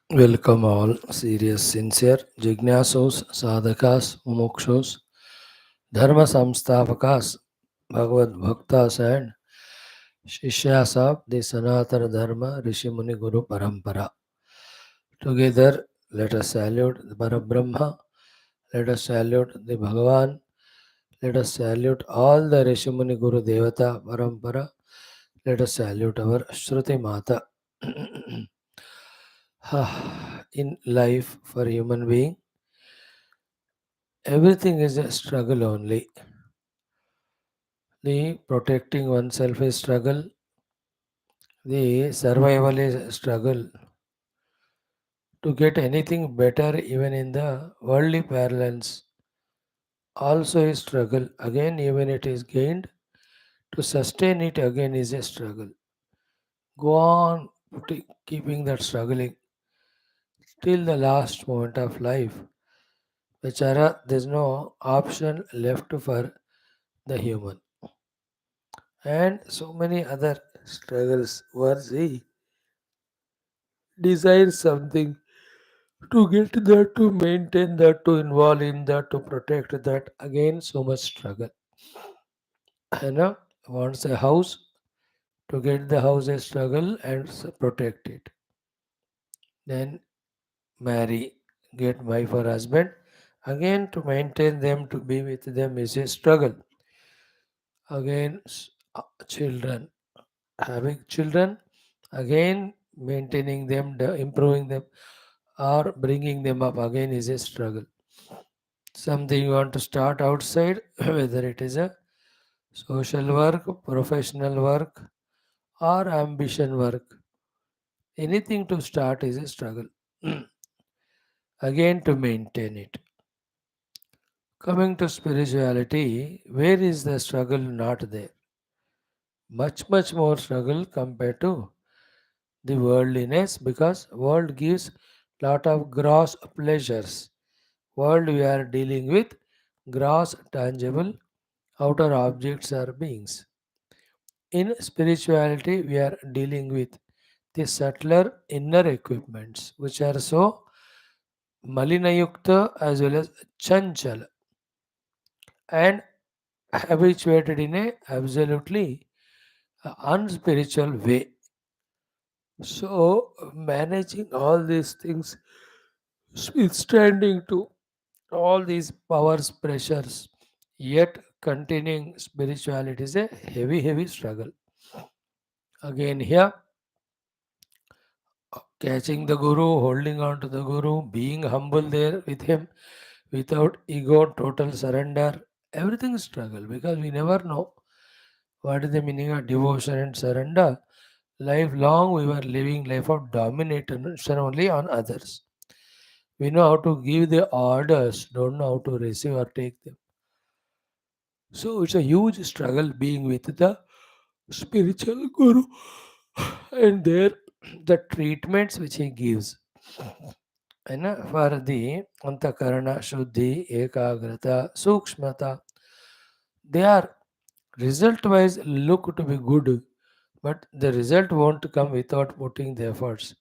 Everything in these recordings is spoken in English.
Welcome all serious, sincere, jignasus, sadhakas, mumukshus, dharma samsthapakas, Bhagavad Bhaktas and Shishyas of the Sanatana Dharma Rishi Muni Guru Parampara. Together, let us salute the Parabrahma, let us salute the Bhagavan, let us salute all the Rishi Muni Guru Devata Parampara, let us salute our Shruti Mata. In life for human being, everything is a struggle only. The protecting oneself is struggle, the survival is struggle. To get anything better, even in the worldly parlance, also is struggle. Again, even it is gained, to sustain it again is a struggle. Go on keeping that struggling till the last moment of life. Bechara, there's no option left for the human. And so many other struggles were he desires something to get that, to maintain that, to involve in that, to protect that. Again, so much struggle. Wants a house, to get the house a struggle and protect it. Then marry, get wife or husband. Again, to maintain them, to be with them is a struggle. Again, children, having children, again maintaining them, improving them, or bringing them up again is a struggle. Something you want to start outside, whether it is a social work, professional work, or ambition work, anything to start is a struggle. Again, to maintain it. Coming to spirituality, where is the struggle not there? Much, much more struggle compared to the worldliness, because world gives lot of gross pleasures. World we are dealing with gross, tangible, outer objects or beings. In spirituality, we are dealing with the subtler inner equipments, which are so malinayukta as well as chanchal and habituated in a absolutely unspiritual way. So, managing all these things, withstanding to all these powers, pressures, yet continuing spirituality is a heavy, heavy struggle. Again, here, catching the Guru, holding on to the Guru, being humble there with him without ego, total surrender, everything is struggle, because we never know what is the meaning of devotion and surrender. Lifelong we were living life of domination only on others. We know how to give the orders, don't know how to receive or take them. So it's a huge struggle being with the spiritual guru and there the treatments which he gives. For the antakarana, shuddhi, ekagrata, sukshmata, they are result wise look to be good, but the result won't come without putting the efforts.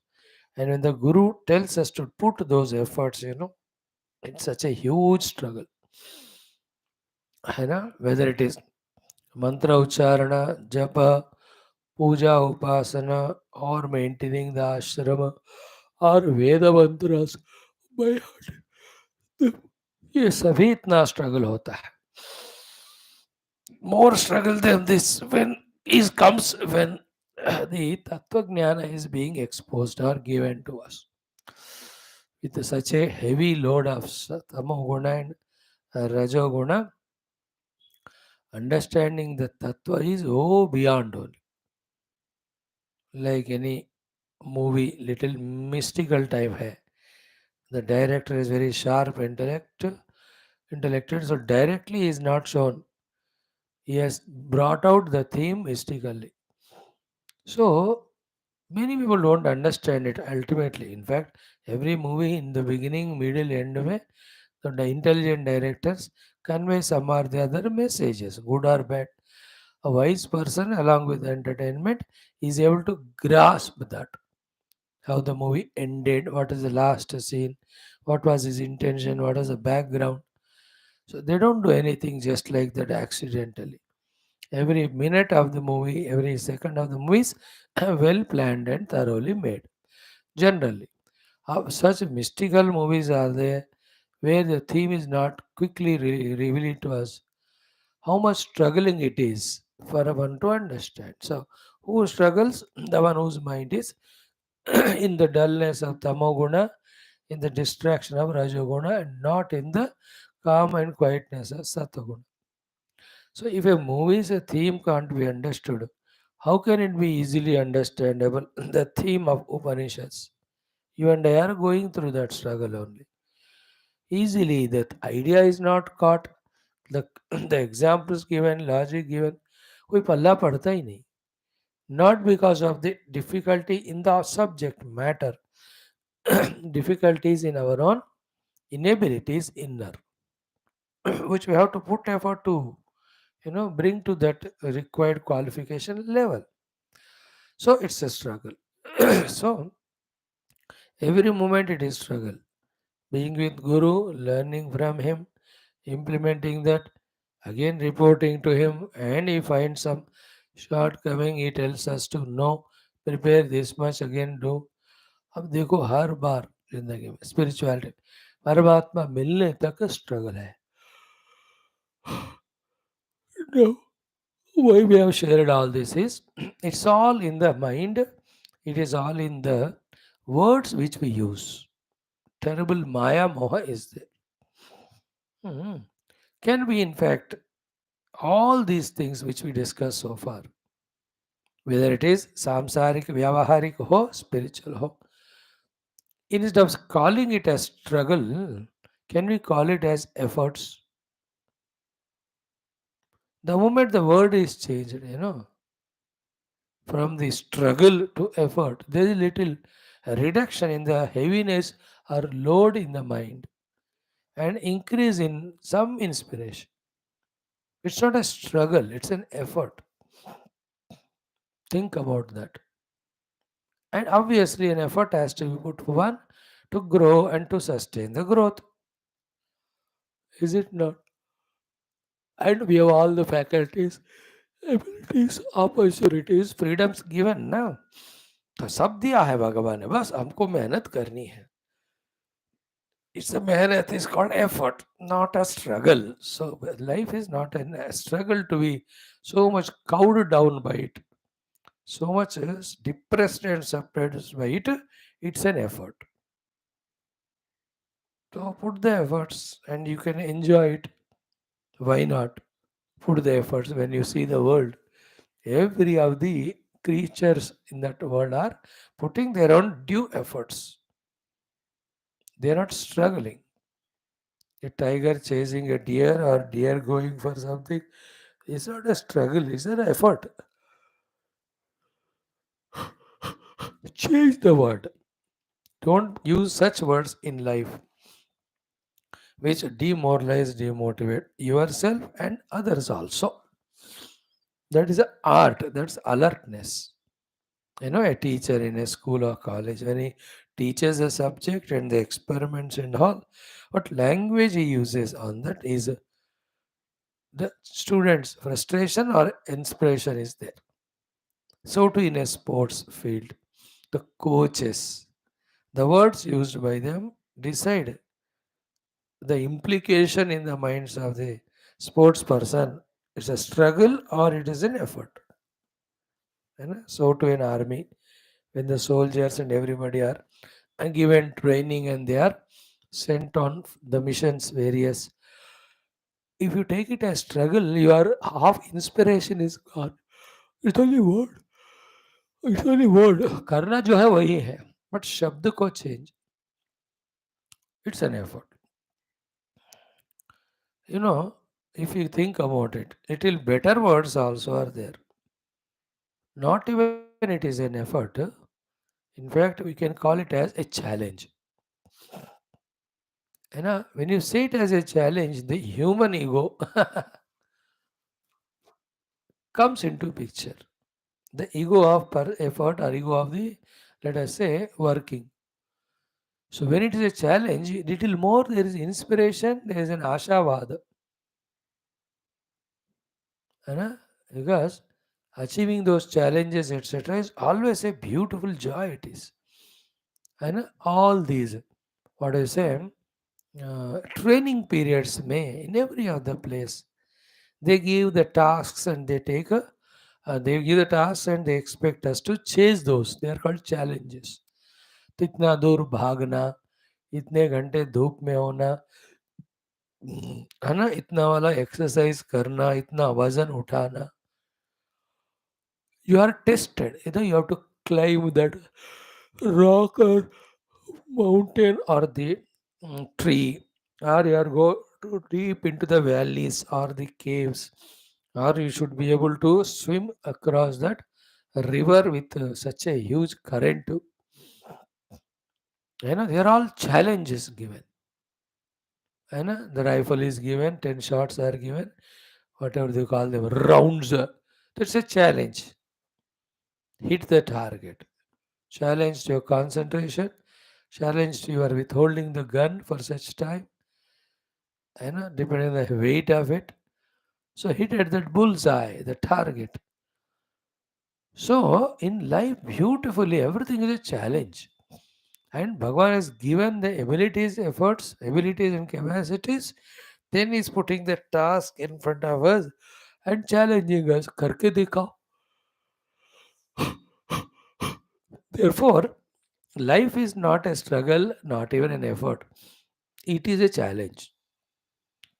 And when the guru tells us to put those efforts, it's such a huge struggle. Whether it is mantra ucharana, japa, puja, upasana, or maintaining the ashrama, or Veda mantras by heart. ये सभी इतना struggle होता है. More struggle than this when is comes when the tattva jnana is being exposed or given to us with such a heavy load of tamo guna and rajo guna. Understanding the tattva is beyond only. Like any movie, little mystical type hai. The director is very sharp intellectual, so directly is not shown. He has brought out the theme mystically. So many people don't understand it ultimately. In fact, every movie in the beginning, middle, end में the intelligent directors convey some or the other messages, good or bad. A wise person, along with entertainment, is able to grasp that how the movie ended, what is the last scene, what was his intention, what was the background. So they don't do anything just like that accidentally. Every minute of the movie, every second of the movie is well planned and thoroughly made. Generally, such mystical movies are there where the theme is not quickly revealed to us. How much struggling it is for one to understand. So, who struggles? The one whose mind is in the dullness of tamoguna, in the distraction of rajoguna, and not in the calm and quietness of satoguna. So, if a movie's a theme can't be understood, how can it be easily understandable? The theme of Upanishads. You and I are going through that struggle only. Easily, that idea is not caught. The, the examples given, logic given, कोई पल्ला पड़ता ही नहीं. Not because of the difficulty in the subject matter, difficulties in our own inabilities inner, which we have to put effort to, bring to that required qualification level. So it's a struggle. So every moment it is struggle. Being with Guru, learning from him, implementing that, again reporting to him, and he finds some shortcoming, he tells us to know, prepare this much, again do. अब देखो हर बार जिंदगी में spirituality परमात्मा मिलने तक struggle है. No. Why we have shared all this is it's all in the mind, it is all in the words which we use. Terrible Maya Moha is there. Hmm. Can we, in fact, all these things which we discussed so far, whether it is samsaric, vyavaharik ho, spiritual ho, instead of calling it as struggle, can we call it as efforts? The moment the word is changed, from the struggle to effort, there is little reduction in the heaviness or load in the mind and increase in some inspiration. It's not a struggle, it's an effort. Think about that. And obviously, an effort has to be put for one to grow and to sustain the growth. Is it not? And we have all the faculties, abilities, opportunities, freedoms given now. तो सब दिया है भगवान ने, बस हमको मेहनत करनी है. It's a mehnat, it's called effort, not a struggle. So life is not a struggle to be so much cowed down by it, so much is depressed and suppressed by it. It's an effort. So put the efforts and you can enjoy it. Why not? Put the efforts when you see the world. Every of the creatures in that world are putting their own due efforts. They are not struggling. A tiger chasing a deer or deer going for something is not a struggle, it's an effort. Change the word. Don't use such words in life which demoralize, demotivate yourself and others also. That is a art, that's alertness. A teacher in a school or college, when he teaches a subject and the experiments and all, what language he uses on that is the student's frustration or inspiration is there. So too in a sports field, the coaches, the words used by them decide the implication in the minds of the sports person. It's a struggle or it is an effort. So too in army, when the soldiers and everybody are given training and they are sent on the missions various. If you take it as struggle, your half inspiration is gone. It's only word. It's only word. करना जो है वही है, but शब्द को change. It's an effort. You know, if you think about it, little better words also are there. Not even it is an effort. In fact, we can call it as a challenge. When you say it as a challenge, the human ego comes into picture. The ego of effort or ego of the let us say, working. So when it is a challenge, little more there is inspiration, there is an ashavada. है Because achieving those challenges, etc., is always a beautiful joy. It is. All these, what I say, training periods may in every other place. They give the tasks and they give the tasks and they expect us to chase those. They are called challenges. तो इतना दूर भागना, इतने घंटे धूप में होना, इतना वाला एक्सरसाइज करना, इतना वजन उठाना. You are tested. You have to climb that rock or mountain or the tree, or you are go to deep into the valleys or the caves, or you should be able to swim across that river with such a huge current. They are all challenges given. The rifle is given, 10 shots are given, whatever they call them, rounds. That's a challenge. Hit the target. Challenge to your concentration, challenge to your withholding the gun for such time, depending on the weight of it. So hit at that bullseye, the target. So in life, beautifully, everything is a challenge. And Bhagavan has given the abilities, efforts, abilities and capacities. Then he's putting the task in front of us and challenging us. Karke dikhao. Therefore, life is not a struggle, not even an effort. It is a challenge.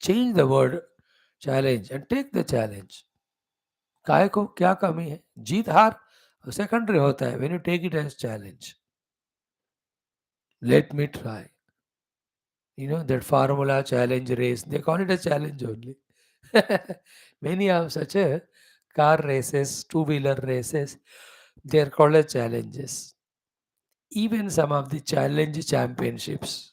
Change the word challenge and take the challenge. काय को क्या कमी है? जीत हार secondary होता है. When you take it as challenge, let me try. That formula challenge race, they call it a challenge only. Many of such a car races, two-wheeler races, they are called as challenges. Even some of the challenge championships,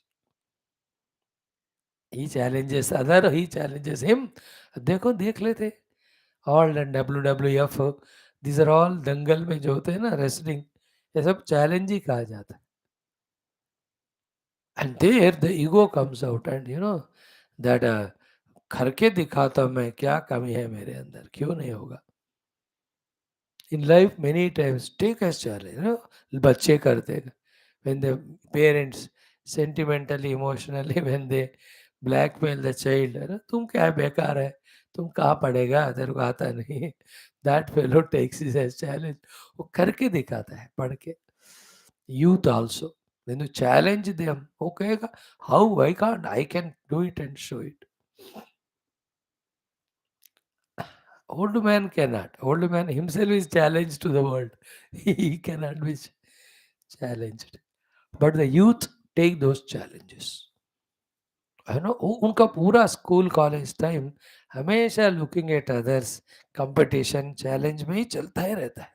he challenges other, he challenges him. देखो देख लेते. All and WWF, these are all दंगल में जो होते हैं ना, wrestling, ये सब चैलेंज ही कहा जाता है. And there the ego comes out, and that करके दिखाता मैं, क्या कमी है मेरे अंदर, क्यों नहीं होगा. In life many times take as challenge, बच्चे करते हैं. When the parents sentimentally, emotionally, when they blackmail the child, तुम क्या बेकार है, तुम कहाँ पढ़ेगा, तेरे को आता नहीं. That fellow takes it as challenge. वो करके दिखाता है पढ़ के. Youth also, when you challenge them, वो कहेगा, how, why can't I can do it and show it. Old man cannot. Old man himself is challenged to the world. He cannot be challenged. But the youth take those challenges. उनका पूरा school college time हमेशा looking at others, competition, challenge में ही चलता ही रहता है.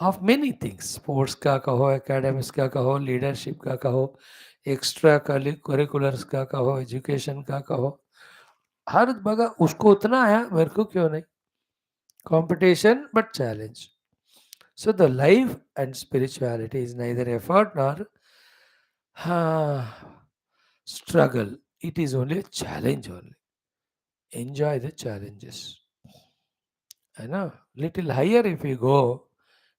Of many things, sports का कहो, academics का कहो, लीडरशिप का कहो, एक्स्ट्रा करिकुलर्स का कहो, एजुकेशन का कहो, हर जगह उसको उतना है, मेरे को क्यों नहीं. Competition but challenge. So the life and spirituality is neither effort nor struggle. It is only a challenge only. Enjoy the challenges. I know. Little higher if we go,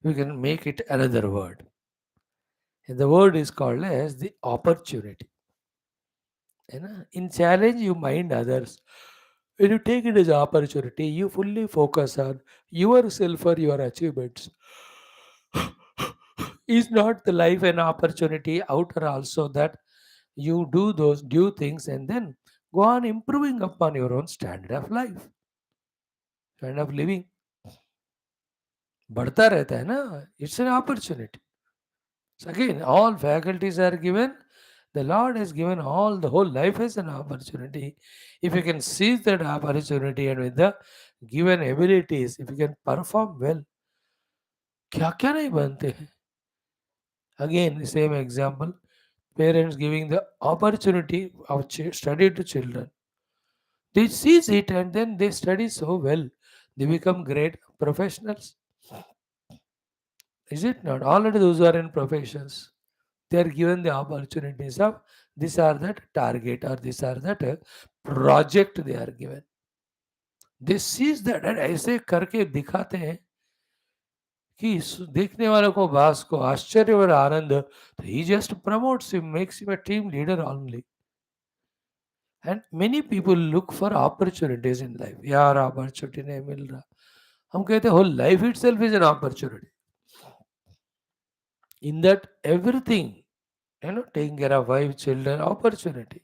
we can make it another word. And the word is called as the opportunity. In challenge, you mind others. When you take it as opportunity, you fully focus on yourself or your achievements. Is not the life an opportunity outer also, that you do those due things and then go on improving upon your own standard of life, standard of living बढ़ता रहता है ना. It's an opportunity. So again, all faculties are given. The Lord has given all, the whole life as an opportunity. If you can seize that opportunity and with the given abilities, if you can perform well, क्या क्या नहीं बनते हैं. Again, the same example, parents giving the opportunity of study to children. They seize it and then they study so well. They become great professionals. Is it not? Already those who are in professions, they are given the opportunities of this or that target or this or that project they are given. They seize that and ऐसे करके दिखाते हैं कि देखने वालों को बास को आश्चर्य और आनंद तो he just promotes him, makes him a team leader only. And many people look for opportunities in life. यार opportunity नहीं मिल रहा. हम कहते हैं whole life itself is an opportunity. In that everything, taking care of wife, children, opportunity.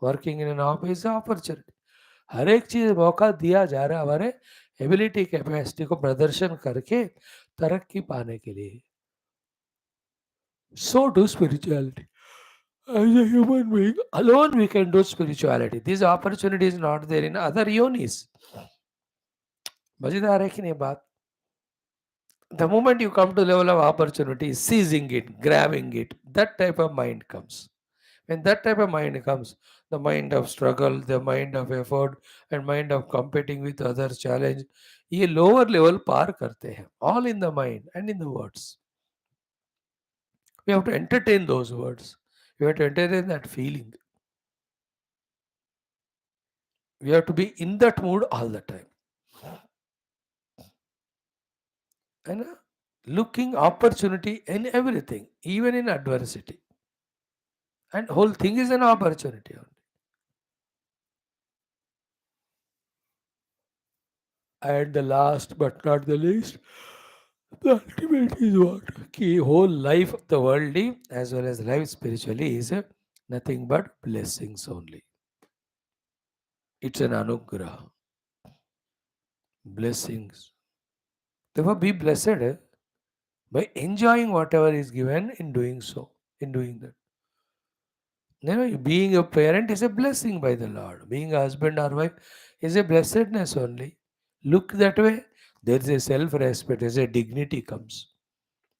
Working in an office, opportunity. हर एक चीज मौका दिया जा रहा है हमारे एबिलिटी कैपेसिटी को प्रदर्शन करके तरक्की पाने के लिए. So do spirituality. As a human being, alone we can do spirituality. This opportunity is not there in other yonis. मजेदार है कि नहीं बात? The moment you come to level of opportunity, seizing it, grabbing it, that type of mind comes. When that type of mind comes, the mind of struggle, the mind of effort, and mind of competing with others, challenge, ये lower level पार करते हैं. All in the mind and in the words. We have to entertain those words. We have to entertain that feeling. We have to be in that mood all the time. And looking opportunity in everything, even in adversity. And whole thing is an opportunity only. And the last but not the least, the ultimate is what? Ki whole life of the worldly as well as life spiritually is nothing but blessings only. It's an anugraha. Blessings. Therefore, be blessed by enjoying whatever is given in doing so, in doing that. Being a parent is a blessing by the Lord. Being a husband or wife is a blessedness only. Look that way, there is a self-respect, there is a dignity comes.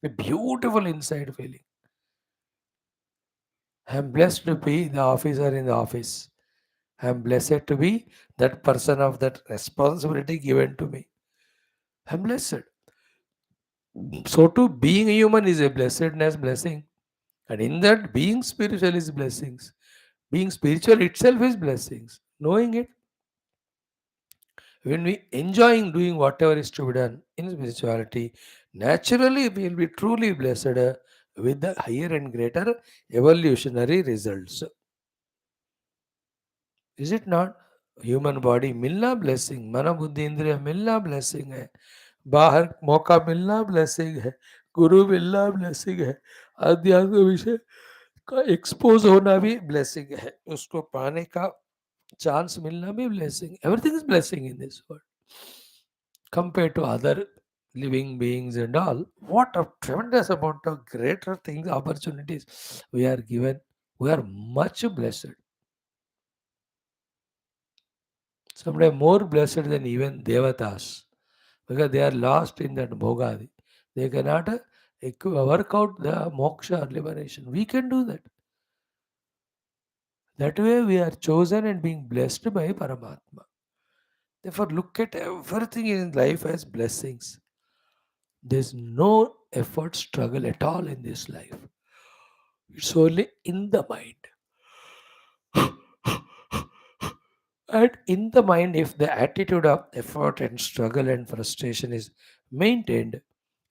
A beautiful inside feeling. I am blessed to be the officer in the office. I am blessed to be that person of that responsibility given to me. I am blessed. So too, being a human is a blessedness, blessing. And in that, being spiritual is blessings. Being spiritual itself is blessings. Knowing it, when we enjoying doing whatever is to be done in spirituality, naturally we will be truly blessed with the higher and greater evolutionary results. Is it not? Human body मिलना blessing, मन बुद्धि इंद्रिय मिलना blessing है, बाहर मौका मिलना blessing है, गुरु मिलना ब्लेसिंग है, अध्यात्म विषय का एक्सपोज होना भी ब्लेसिंग है, उसको पाने का चांस मिलना भी blessing. Everything is blessing in this world compared to other living beings and all. What a tremendous amount of greater things, opportunities we are given. We are much blessed. Someday more blessed than even devatas, because they are lost in that bhogadi. They cannot work out the moksha or liberation. We can do that. That way we are chosen and being blessed by Paramatma. Therefore, look at everything in life as blessings. There is no effort, struggle at all in this life. It's only in the mind. And in the mind, if the attitude of effort and struggle and frustration is maintained,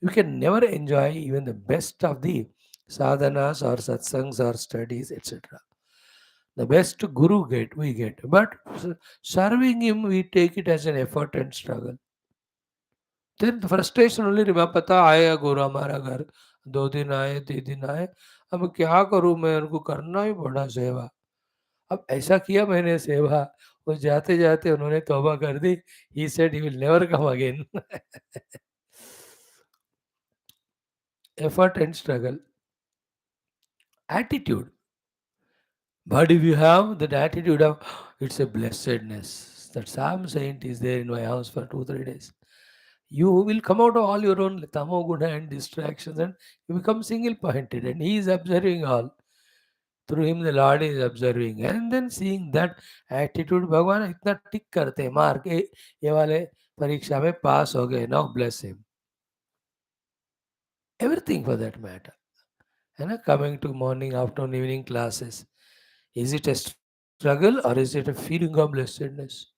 you can never enjoy even the best of the sadhanas or satsangs or studies, etc. The best guru we get, but serving him, we take it as an effort and struggle. Then the frustration only remember, पता आया गुरु हमारा घर 2 दिन आए 3 दिन आए, अब क्या करूं मैं, उनको करना ही पड़ा सेवा. अब ऐसा किया मैंने सेवा, वो जाते जाते उन्होंने तौबा कर दी. He said he will never come again. Effort and struggle, attitude. But if you have that attitude of it's a blessedness, that some saint is there in my house for 2 3 days, you will come out of all your own tamo guna and distractions, and you become single pointed, and he is observing all. Through him the Lord is observing, and then seeing that attitude, भगवान इतना टिक करते हैं, मार के ये वाले परीक्षा में पास हो गए, now bless him. everything for that matter. And coming to morning, afternoon, evening classes. Is it a struggle or is it a feeling of blessedness?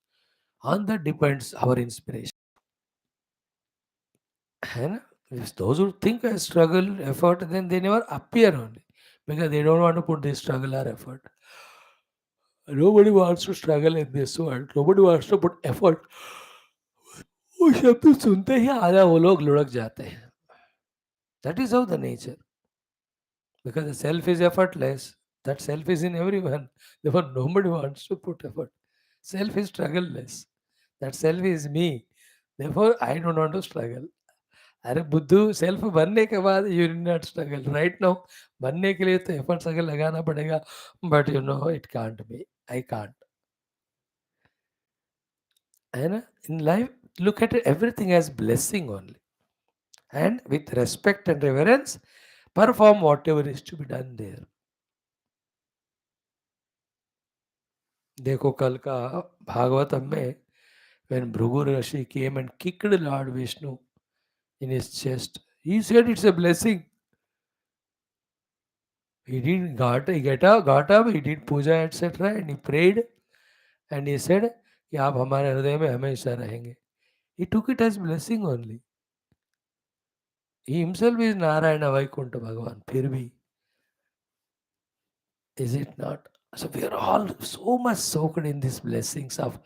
On that depends our inspiration. And if those who think a struggle, effort, then they never appear only because they don't want to put this struggle or effort. Nobody wants to struggle in this world. Nobody wants to put effort. वो शब्द सुनते ही आधा वो लोग लुढ़क जाते हैं. That is how the nature. Because the self is effortless. That self is in everyone. Therefore, nobody wants to put effort. Self is struggleless. That self is me. Therefore, I don't want to struggle. अरे बुद्धू self बनने के बाद you will not struggle right now. बनने के लिए तो effort struggle लगाना पड़ेगा. But you know it can't be. I can't. है ना. In life look at everything as blessing only, and with respect and reverence perform whatever is to be done there. देखो कल का भागवतम में when Bhrigu Rishi came and kicked Lord Vishnu in his chest, he said it's a blessing. He got up, he did puja, etc. And he prayed and he said कि आप हमारे हृदय में हमेशा रहेंगे. He took it as blessing only. He himself is Narayana Vaikuntha Bhagavan. फिर भी, is it not? So we are all so much soaked in these blessings of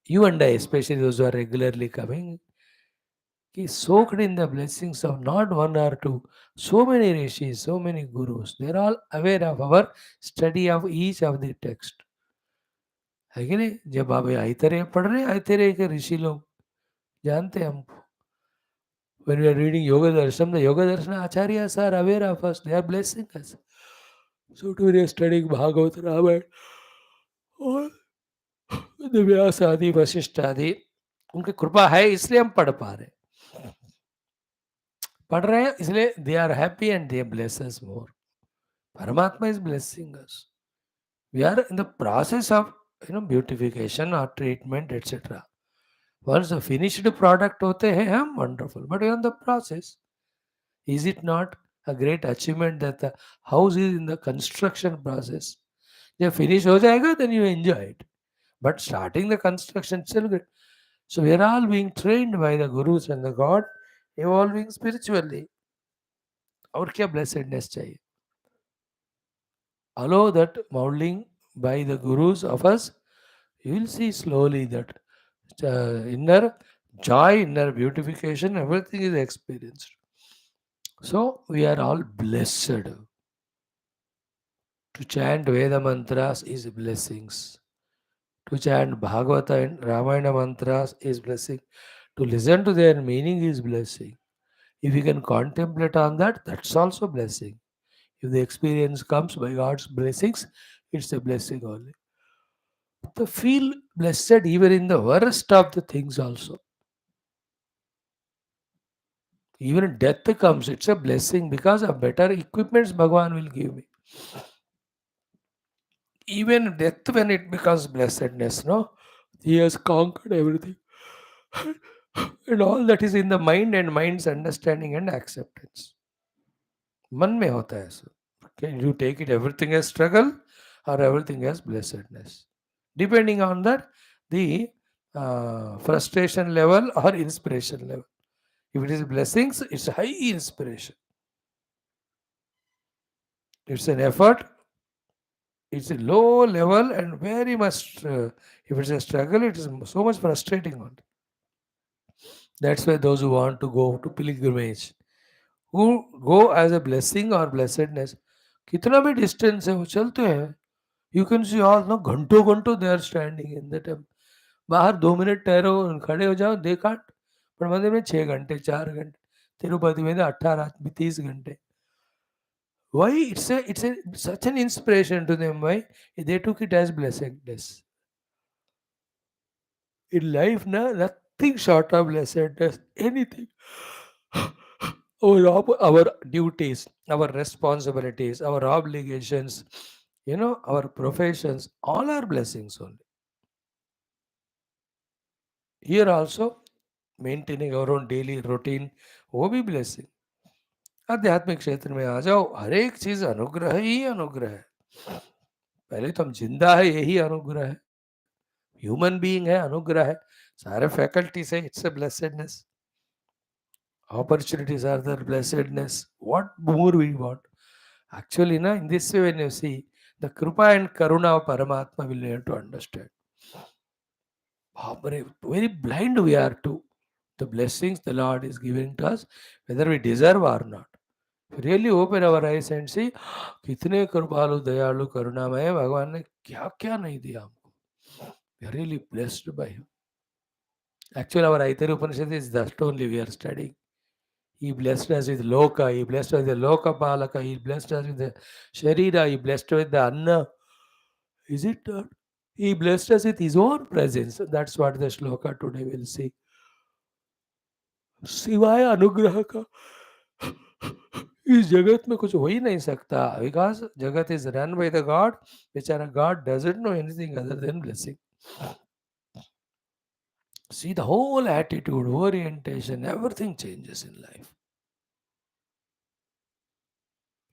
you and I, especially those who are regularly coming. He soaked in the blessings of not one or two, so many rishis, so many gurus. They are all aware of our study of each of the text. है कि नहीं. जब आप आयतरेय पढ़ रहे हैं, आयतरेय के ऋषि लोग जानते हैं हमको. When we are reading Yoga Darshan, the Yoga Darshan Acharyas are aware of us. They are blessing us. So to we are studying Bhagavad Ramayana और the व्यास आदि वशिष्ठ आदि, उनकी कृपा है इसलिए हम पढ़ पा रहे हैं. पढ़ रहे हैं इसलिए they are happy and they bless us more. परमात्मा is blessing us. We are in the process of beautification और treatment etcetera. Once the finished product होते हैं हम wonderful, but in the process. Is it not a great achievement that the house is in the construction process? जब finish हो जाएगा then you enjoy it, but starting the construction still good. So we are all being trained by the gurus and the God, evolving spiritually. और क्या blessedness चाहिए? Allow that modeling by the gurus of us. You will see slowly that inner joy, inner beautification, everything is experienced. So we are all blessed. To chant Veda mantras is blessings. To chant Bhagavata and Ramayana mantras is blessing. To listen to their meaning is blessing. If you can contemplate on that, that's also blessing. If the experience comes by God's blessings, it's a blessing only. To feel blessed even in the worst of the things also. Even death comes, it's a blessing because of better equipments Bhagavan will give me. Even death, when it becomes blessedness, no? He has conquered everything. And all that is in the mind and mind's understanding and acceptance. मन में होता है ऐसा. Can you take it everything as struggle or everything as blessedness? Depending on that, the frustration level or inspiration level. If it is blessings, it's high inspiration. It's an effort. It's a low level and very much. If it's a struggle, it is so much frustrating on. That's why those who want to go to pilgrimage, who go as a blessing or blessedness, कितना भी distance है वो चलते हैं. You can see all no घंटों घंटों they are standing in the temple. बाहर 2 minute ठहरो खड़े हो जाओ they can't. पर मंदिर में 6 घंटे 4 घंटे. तिरुपति में तो 18 30 घंटे. Why? It's a such an inspiration to them. Why? They took it as blessedness. In life, nothing short of blessedness. Anything. Our duties, our responsibilities, our obligations, our professions, all are blessings only. Here also, maintaining our own daily routine, will be blessing. आध्यात्मिक क्षेत्र में आ जाओ, हर एक चीज अनुग्रह ही अनुग्रह है। पहले तो हम जिंदा है, यही अनुग्रह है। ह्यूमन बीइंग है, अनुग्रह है। सारे फैकल्टीज है, it's a blessedness. Opportunities are the blessedness. What more we want? Actually, na, in this way, when you see the Kripa and Karuna of Paramatma, will learn to understand. Very blind we are to the blessings the Lord is giving to us, whether we deserve or not. Really open our eyes and see, कितने कृपालु दयालु करुणामय भगवान ने क्या क्या नहीं दिया हमको. We are really blessed by him. Actually, our Aitareya Upanishad is just only we are studying. He blessed us with Loka, He blessed us with the Loka Palaka, He blessed us with the Sharira, He blessed us with the Anna. Is it not? He blessed us with His own presence. That's what the shloka today will see. सिवाय अनुग्रह का इस जगत में कुछ हो ही नहीं सकता, बिकॉज जगत is run by the God, बेचारा God doesn't know anything other than blessing. See the whole attitude, orientation, everything changes in life.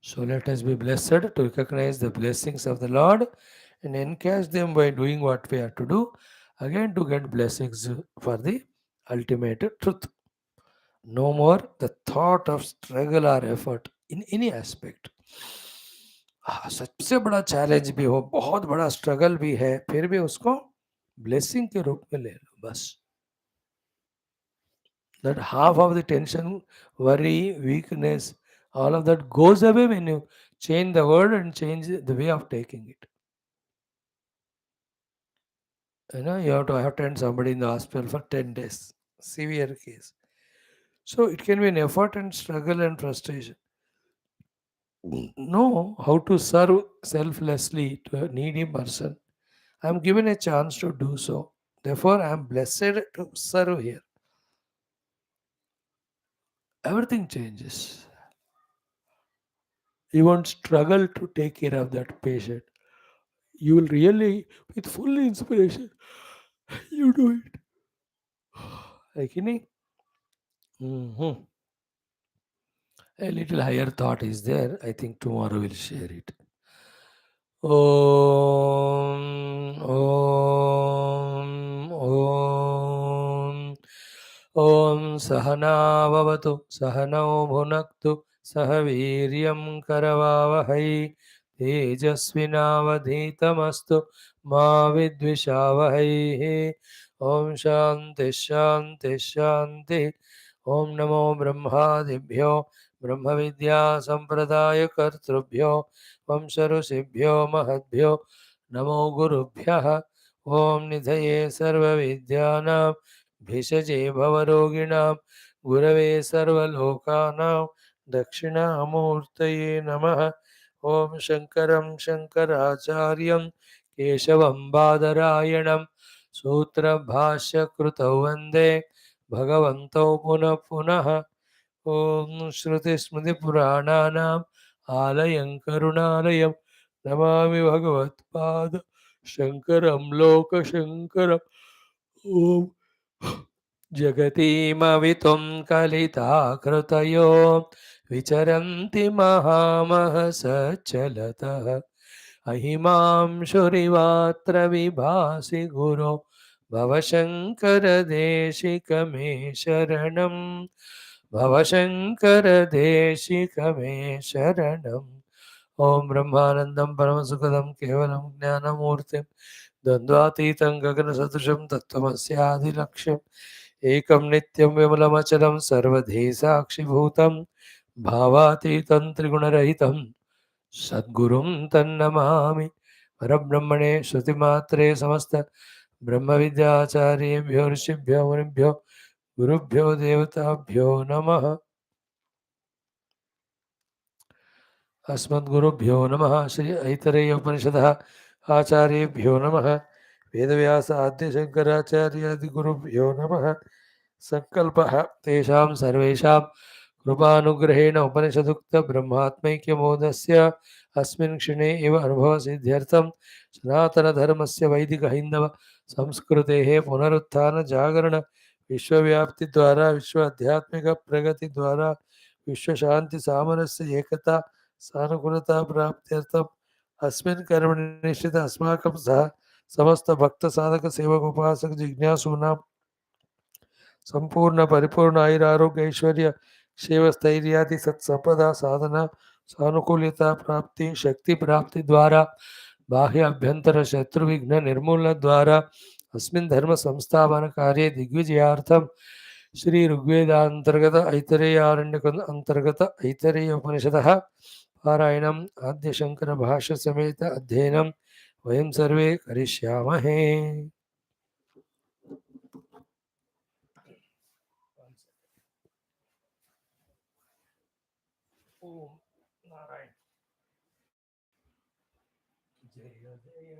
So let us be blessed to recognize the blessings of the Lord and encash them by doing what we have to do, again to get blessings for the ultimate truth. No more the thought of struggle or effort in any aspect. सबसे बड़ा challenge भी हो, बहुत बड़ा struggle भी है, फिर भी उसको ब्लेसिंग के रूप में ले लो बस. That half of the tension, worry, weakness, all of that goes away when you change the word and change the way of taking it. You have to attend somebody in the hospital for 10 days, severe case. So it can be an effort and struggle and frustration. Know how to serve selflessly to a needy person. I am given a chance to do so. Therefore, I am blessed to serve here. Everything changes. You won't struggle to take care of that patient. You will really, with full inspiration, you do it. Like, a little higher thought is there. I think tomorrow we'll share it. Om, Om, Om. Om Sahana Vavatu, Sahanao Bhunaktu, Sahaviryam Karavavahai, Tejasvinavadhitamastu, Ma Vidvishavahai. Om Shanti Shanti Shanti. Om Namo Brahmadibhyo, Brahma Vidya Sampradaya Kartrubhyo, Vamsharusibhyo Mahadbhyo, Namo Gurubhyaha. Om Nidhaye Sarva Vidyanam भिषजे भवरोगिणां गुरवे सर्वलोकानां दक्षिणामूर्तये नमः. ओम शंकरं शंकराचार्यं केशवं बादरायणं सूत्रभाष्यकृतौ वन्दे भगवन्तौ पुनः पुनः. ओम श्रुतिस्मृतिपुराणानाम् आलयं करुणालयं नमामि भगवत्पाद शंकरं लोकशंकरम्. ओम जगतीमवितुं कलिताकृतयो विचरन्ति महामहसच्चलतः. अहिमांशुरिवात्र विभासि गुरो भवशङ्करदेशिकमे शरणं. भवशङ्करदेशिकमे शरणम्. ओम ब्रह्मानंदं परमसुखदं केवलं ज्ञानमूर्तिं द्वन्द्वातीतं गगनसदृशं तत्त्वमस्यादिलक्ष्यम् एकं नित्यं विमलमचलं सर्वधी साक्षिभूतं भावातीतं त्रिगुणरहितं सद्गुरुं तन्नमामि. परब्रह्मणे श्रुतिमात्रे समस्त ब्रह्मविद्याचार्येभ्यो ऋषिभ्यो मुनिभ्यो गुरुभ्यो देवताभ्यो नमः. अस्मद्गुरुभ्यो नमः. श्री ऐतरेय उपनिषदः आचार्येभ्यो नमः. वेदव्यास आद्य शंकराचार्यादिगुरुभ्यो नमः. संकल्पः तेषां सर्वेषां कृपानुग्रहेण उपनिषदुक्त ब्रह्मात्मैक्यमोदस्य अस्मिन् क्षणे एव अनुभवसिद्ध्यर्थं सनातनधर्मस्य वैदिकहैन्दव संस्कृतेः पुनरुत्थान जागरण विश्वव्याप्ति द्वारा विश्व आध्यात्मिक प्रगति द्वारा विश्वशांति सामरस्य एकता सानुकूलता प्राप्त्यर्थम अस्मिन् कर्मणि निश्चित अस्माकं सह समस्त भक्त साधक सेवक उपासक जिज्ञासूनां संपूर्ण परिपूर्ण आयुरारोग्य ऐश्वर्य शिव स्थैर्यादि सत्संपदा साधना सानुकूलता प्राप्ति शक्ति प्राप्ति द्वारा बाह्य अभ्यंतर शत्रु विघ्न निर्मूलन द्वारा अस्मिन् धर्म संस्थापन कार्ये दिग्विजयार्थम श्री ऋग्वेदांतर्गत ऐतरेयारण्यक अंतर्गत ऐतरेय उपनिषदः पारायणम् आद्य शंकर भाष्य समेत अध्ययनं वयं सर्वे करिष्यामहे। ओम नारायण जय जय श्री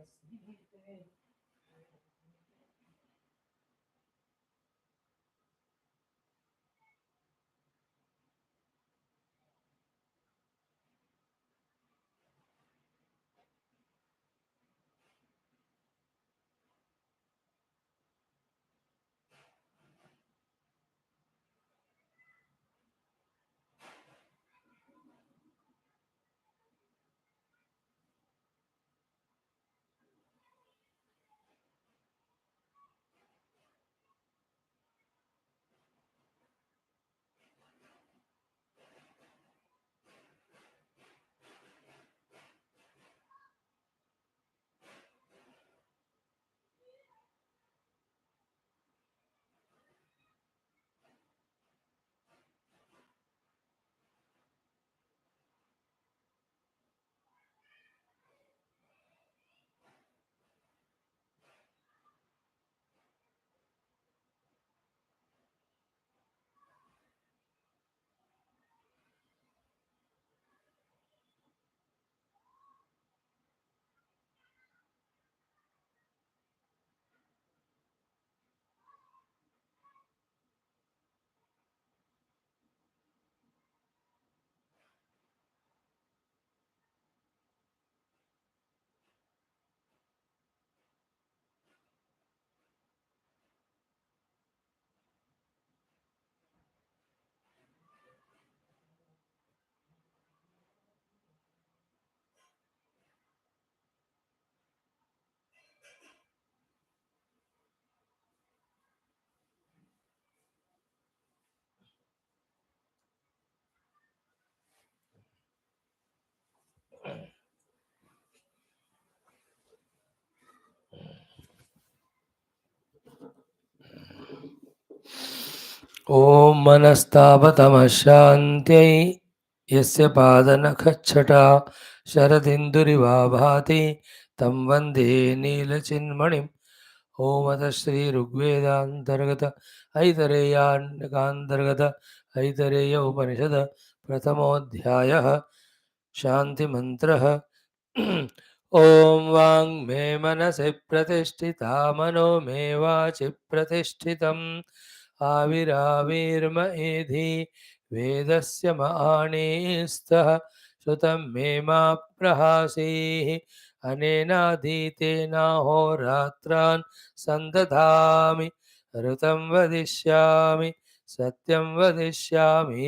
ओम मनस्तापतमशान्त्यै यस्य पादनखच्छटा शरदिन्दुरिवा भाति तं वन्दे नीलचिन्मणिम्। ओम अथ श्री ऋग्वेदान्तर्गत ऐतरेयाण्यकान्तर्गत ऐतरेय उपनिषद प्रथमोऽध्यायः शान्तिमन्त्रः। ॐ वाङ्मे मनसि प्रतिष्ठिता मनो मे वाचि प्रतिष्ठितम् आविराविर्म एधि वेदस्य माणिस्तः श्रुतं मे मा प्रहासीः अनेनाधीतेनाहोरात्रान् सन्दधामि ऋतं वदिष्यामि सत्यं वदिष्यामि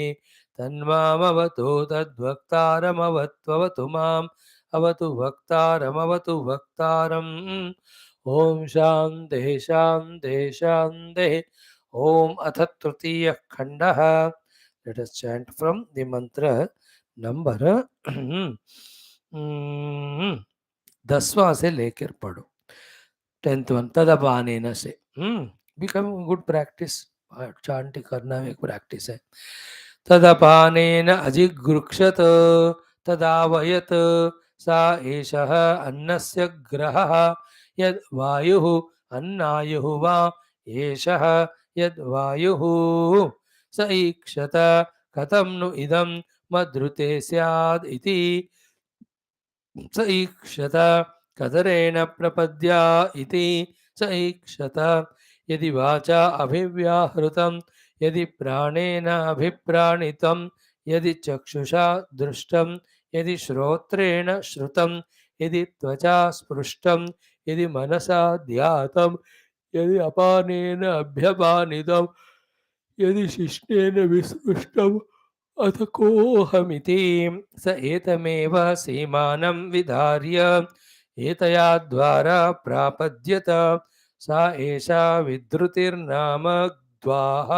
तन्मामवतु तद्वक्तारमवत्ववतु माम् अवतु वक्तारमवतु वक्तारम्। ॐ शान्तिः शान्तिः शान्तिः। ओम अथ तृतीय खंडः। Let us chant from the mantra number 10वां से लेकर पढ़ो 10th वन तदपानेन से बिकम गुड प्रैक्टिस। चांट करना एक प्रैक्टिस है। तदपानेन अजिगृक्षत तदावयत सा एषः अन्नस्य ग्रहः यद् वायुः अन्नायुः वा एषः यद् वायुः स ईक्षत कथं नु इदं मद्रुते स्याद् इति स ईक्षत कदरेण प्रपद्या इति स ईक्षत यदि वाचा अभिव्याहृतं यदि प्राणेन अभिप्राणितं यदि चक्षुषा दृष्टं यदि श्रोत्रेण श्रुतं यदि त्वचा स्पृष्टं यदि मनसा ध्यातं यदि अपानेन अभ्यपानितं यदि शिष्णेन विस्पृष्टं अथ कोऽहमिति स एतमेव सीमानं विधार्य एतया द्वारा प्रापद्यत सा एषा विधृतिर्नाम द्वाः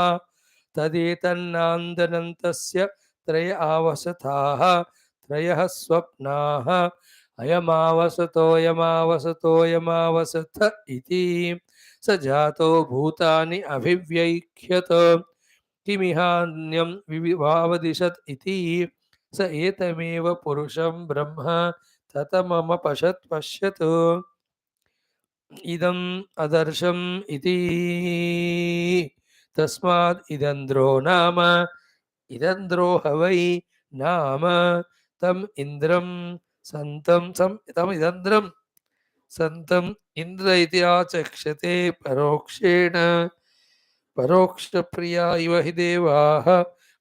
तदेतन्नान्दनन्तस्य त्रय आवसथाः त्रयः स्वप्नाः अयमावसतोऽयमावसतोऽयमावसथ इति स जातो भूतानि अभिव्यैख्यत किमिहान्यं विविभावदिशत् इति स एतमेव पुरुषं ब्रह्म ततमम पश्यत् इदम् अदर्शम् इति तस्माद् इदन्द्रो नाम इदन्द्रो ह वै नाम तम् इन्द्रं तम् इदन्द्रं सन्तम् इन्द्र इति आचक्षते परोक्षेण परोक्षप्रिया इव हि देवाः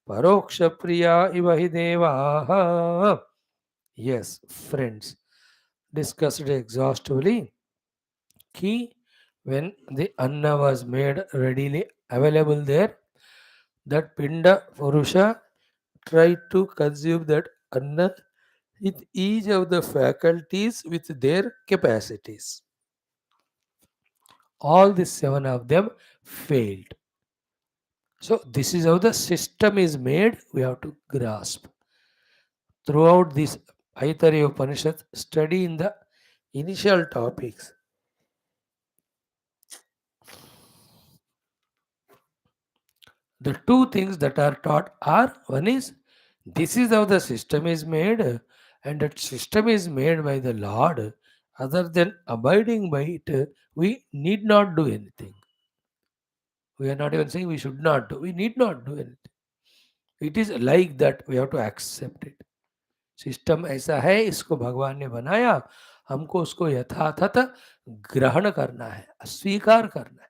परोक्षप्रिया इव हि देवाः. Yes, friends, discussed exhaustively ki when the anna was made readily available there, that pinda purusha tried to consume that anna with each of the faculties with their capacities. All the seven of them failed. So this is how the system is made. We have to grasp. Throughout this Aitareya Upanishad study in the initial topics, the two things that are taught are, one is this is how the system is made, and that system is made by the Lord. Other than abiding by it, we need not do anything. We are not even saying we should not do. We need not do anything. It is like that. We have to accept it. System ऐसा है, इसको भगवान ने बनाया, हमको उसको यथातथ ग्रहण करना है, स्वीकार करना है.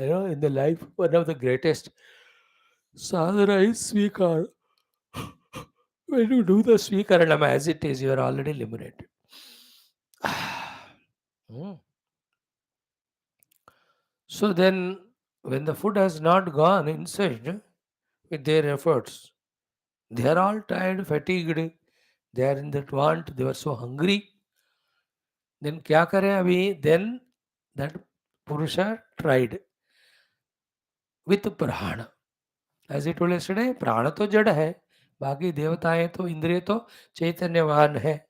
You know, in the life, one of the greatest sadhana is svikar. When you do the swikaranam as it is, you are already liberated. Hmm. So then, when the food has not gone inside with their efforts, they are all tired, fatigued, they are in that want, they were so hungry. Then क्या करें अभी? Then that Purusha tried with prana. As I told yesterday, प्राण तो जड़ है, बाकी देवताएं तो इंद्रिय तो चैतन्यवान है.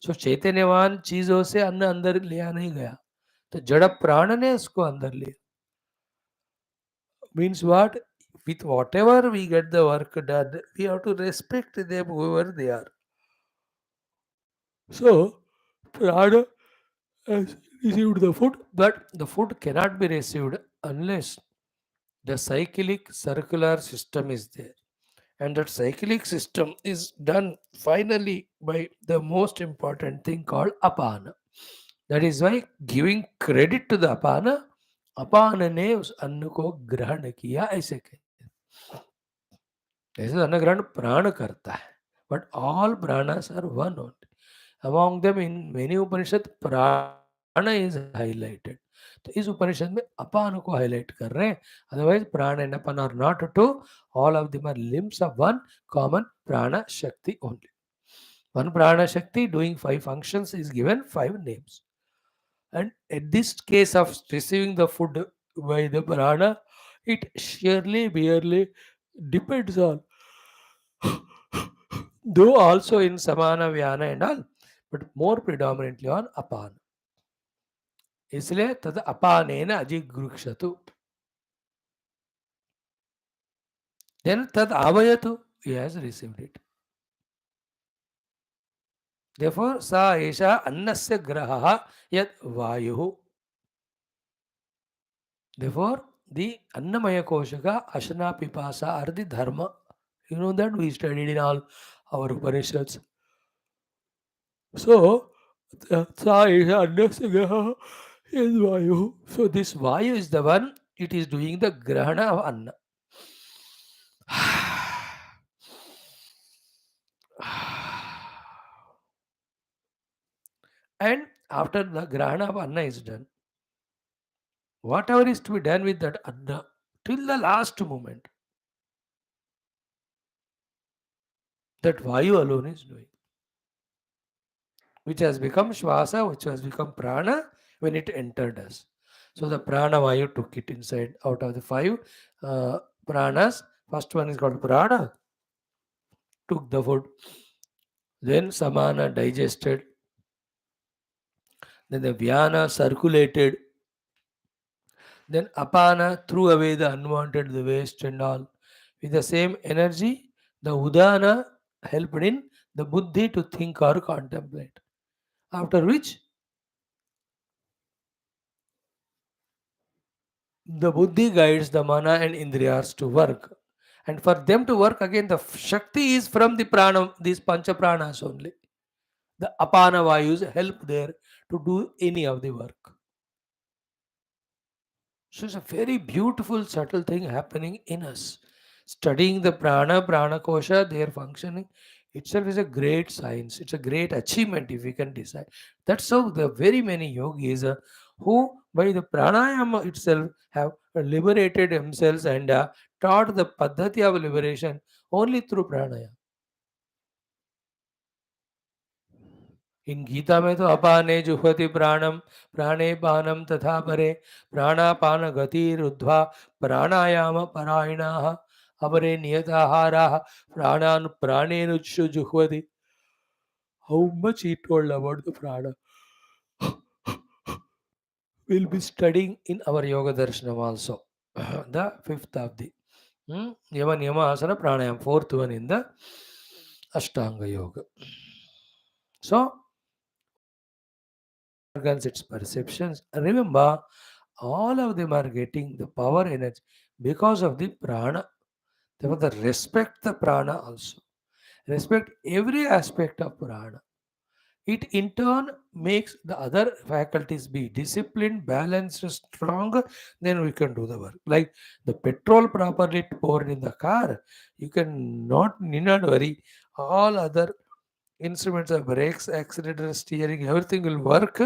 सो चैतन्यवान चीजों से अन्न अंदर लिया नहीं गया, तो जड़ प्राण ने उसको अंदर लिया. Means what? With whatever we get the work done, we have to respect them whoever they are. So prana has received the food, but the food cannot be received unless the cyclic circular system is there. And that cyclic system is done finally by the most important thing called apana. That is why giving credit to the apana, अपान ने उस अन्न को ग्रहण किया, ऐसे कहते हैं. ऐसे अन्न ग्रहण प्राण करता है, but all pranas are one only. Among them, in many Upanishad, prana is highlighted. तो इस उपनिषद में अपान को हाईलाइट कर रहे हैं. Otherwise, prana and apan are not two. All of them are limbs of one common prana shakti only. One prana shakti doing 5 functions is given 5 names. And in this case of receiving the food by the prana, it surely merely depends on, though also in samana vyana and all, but more predominantly on apan. इसलिए तद अपानेन अजिगृक्षतु. Then tad avayatu, he has received it. Therefore, sa esha annasya graha yat vayuhu. Therefore, the annamaya koshaka, ashana pipasa are the dharma. You know that we studied in all our Upanishads. So, sa esha annasya graha yat vayuhu. So, this vayu is the one, it is doing the grahana of anna. And after the grahana of anna is done, whatever is to be done with that anna till the last moment, That Vayu alone is doing, which has become Shvasa, which has become Prana when it entered us. So the Prana Vayu took it inside out of the five uh, pranas. First one is called Prana, took the food. Then Samana digested. Then the Vyana circulated. Then Apana threw away the unwanted, the waste and all. With the same energy, the Udana helped in the Buddhi to think or contemplate. After which, the Buddhi guides the Mana and Indriyas to work. And for them to work again, the Shakti is from the Prana, these Pancha Pranas only. The Apana Vayus help there to do any of the work. So it's a very beautiful, subtle thing happening in us. Studying the prana, prana kosha, their functioning itself is a great science. It's a great achievement if we can decide. That's how the very many yogis who, by the pranayama itself, have liberated themselves and taught the paddhati of liberation only through pranayama. इन गीता में तो अपाने जुह्वति प्राणम प्राणे पानम तथा परे प्राणापान गतिरुद्ध्वा प्राणायाम परायणाः अपरे नियताहाराः प्राणान् प्राणेनुच्चु जुह्वति. How much he told about the prana. We'll be studying in our yoga darshanam also. The fifth of the yama niyama asana pranayam, fourth one in the ashtanga yoga. So organs, its perceptions. Remember, all of them are getting the power energy because of the prana. Therefore, the respect the prana also. Respect every aspect of prana. It in turn makes the other faculties be disciplined, balanced, strong. Then we can do the work. Like the petrol properly poured in the car, you can not need not worry. All other instruments of brakes, accelerator, steering, everything will work.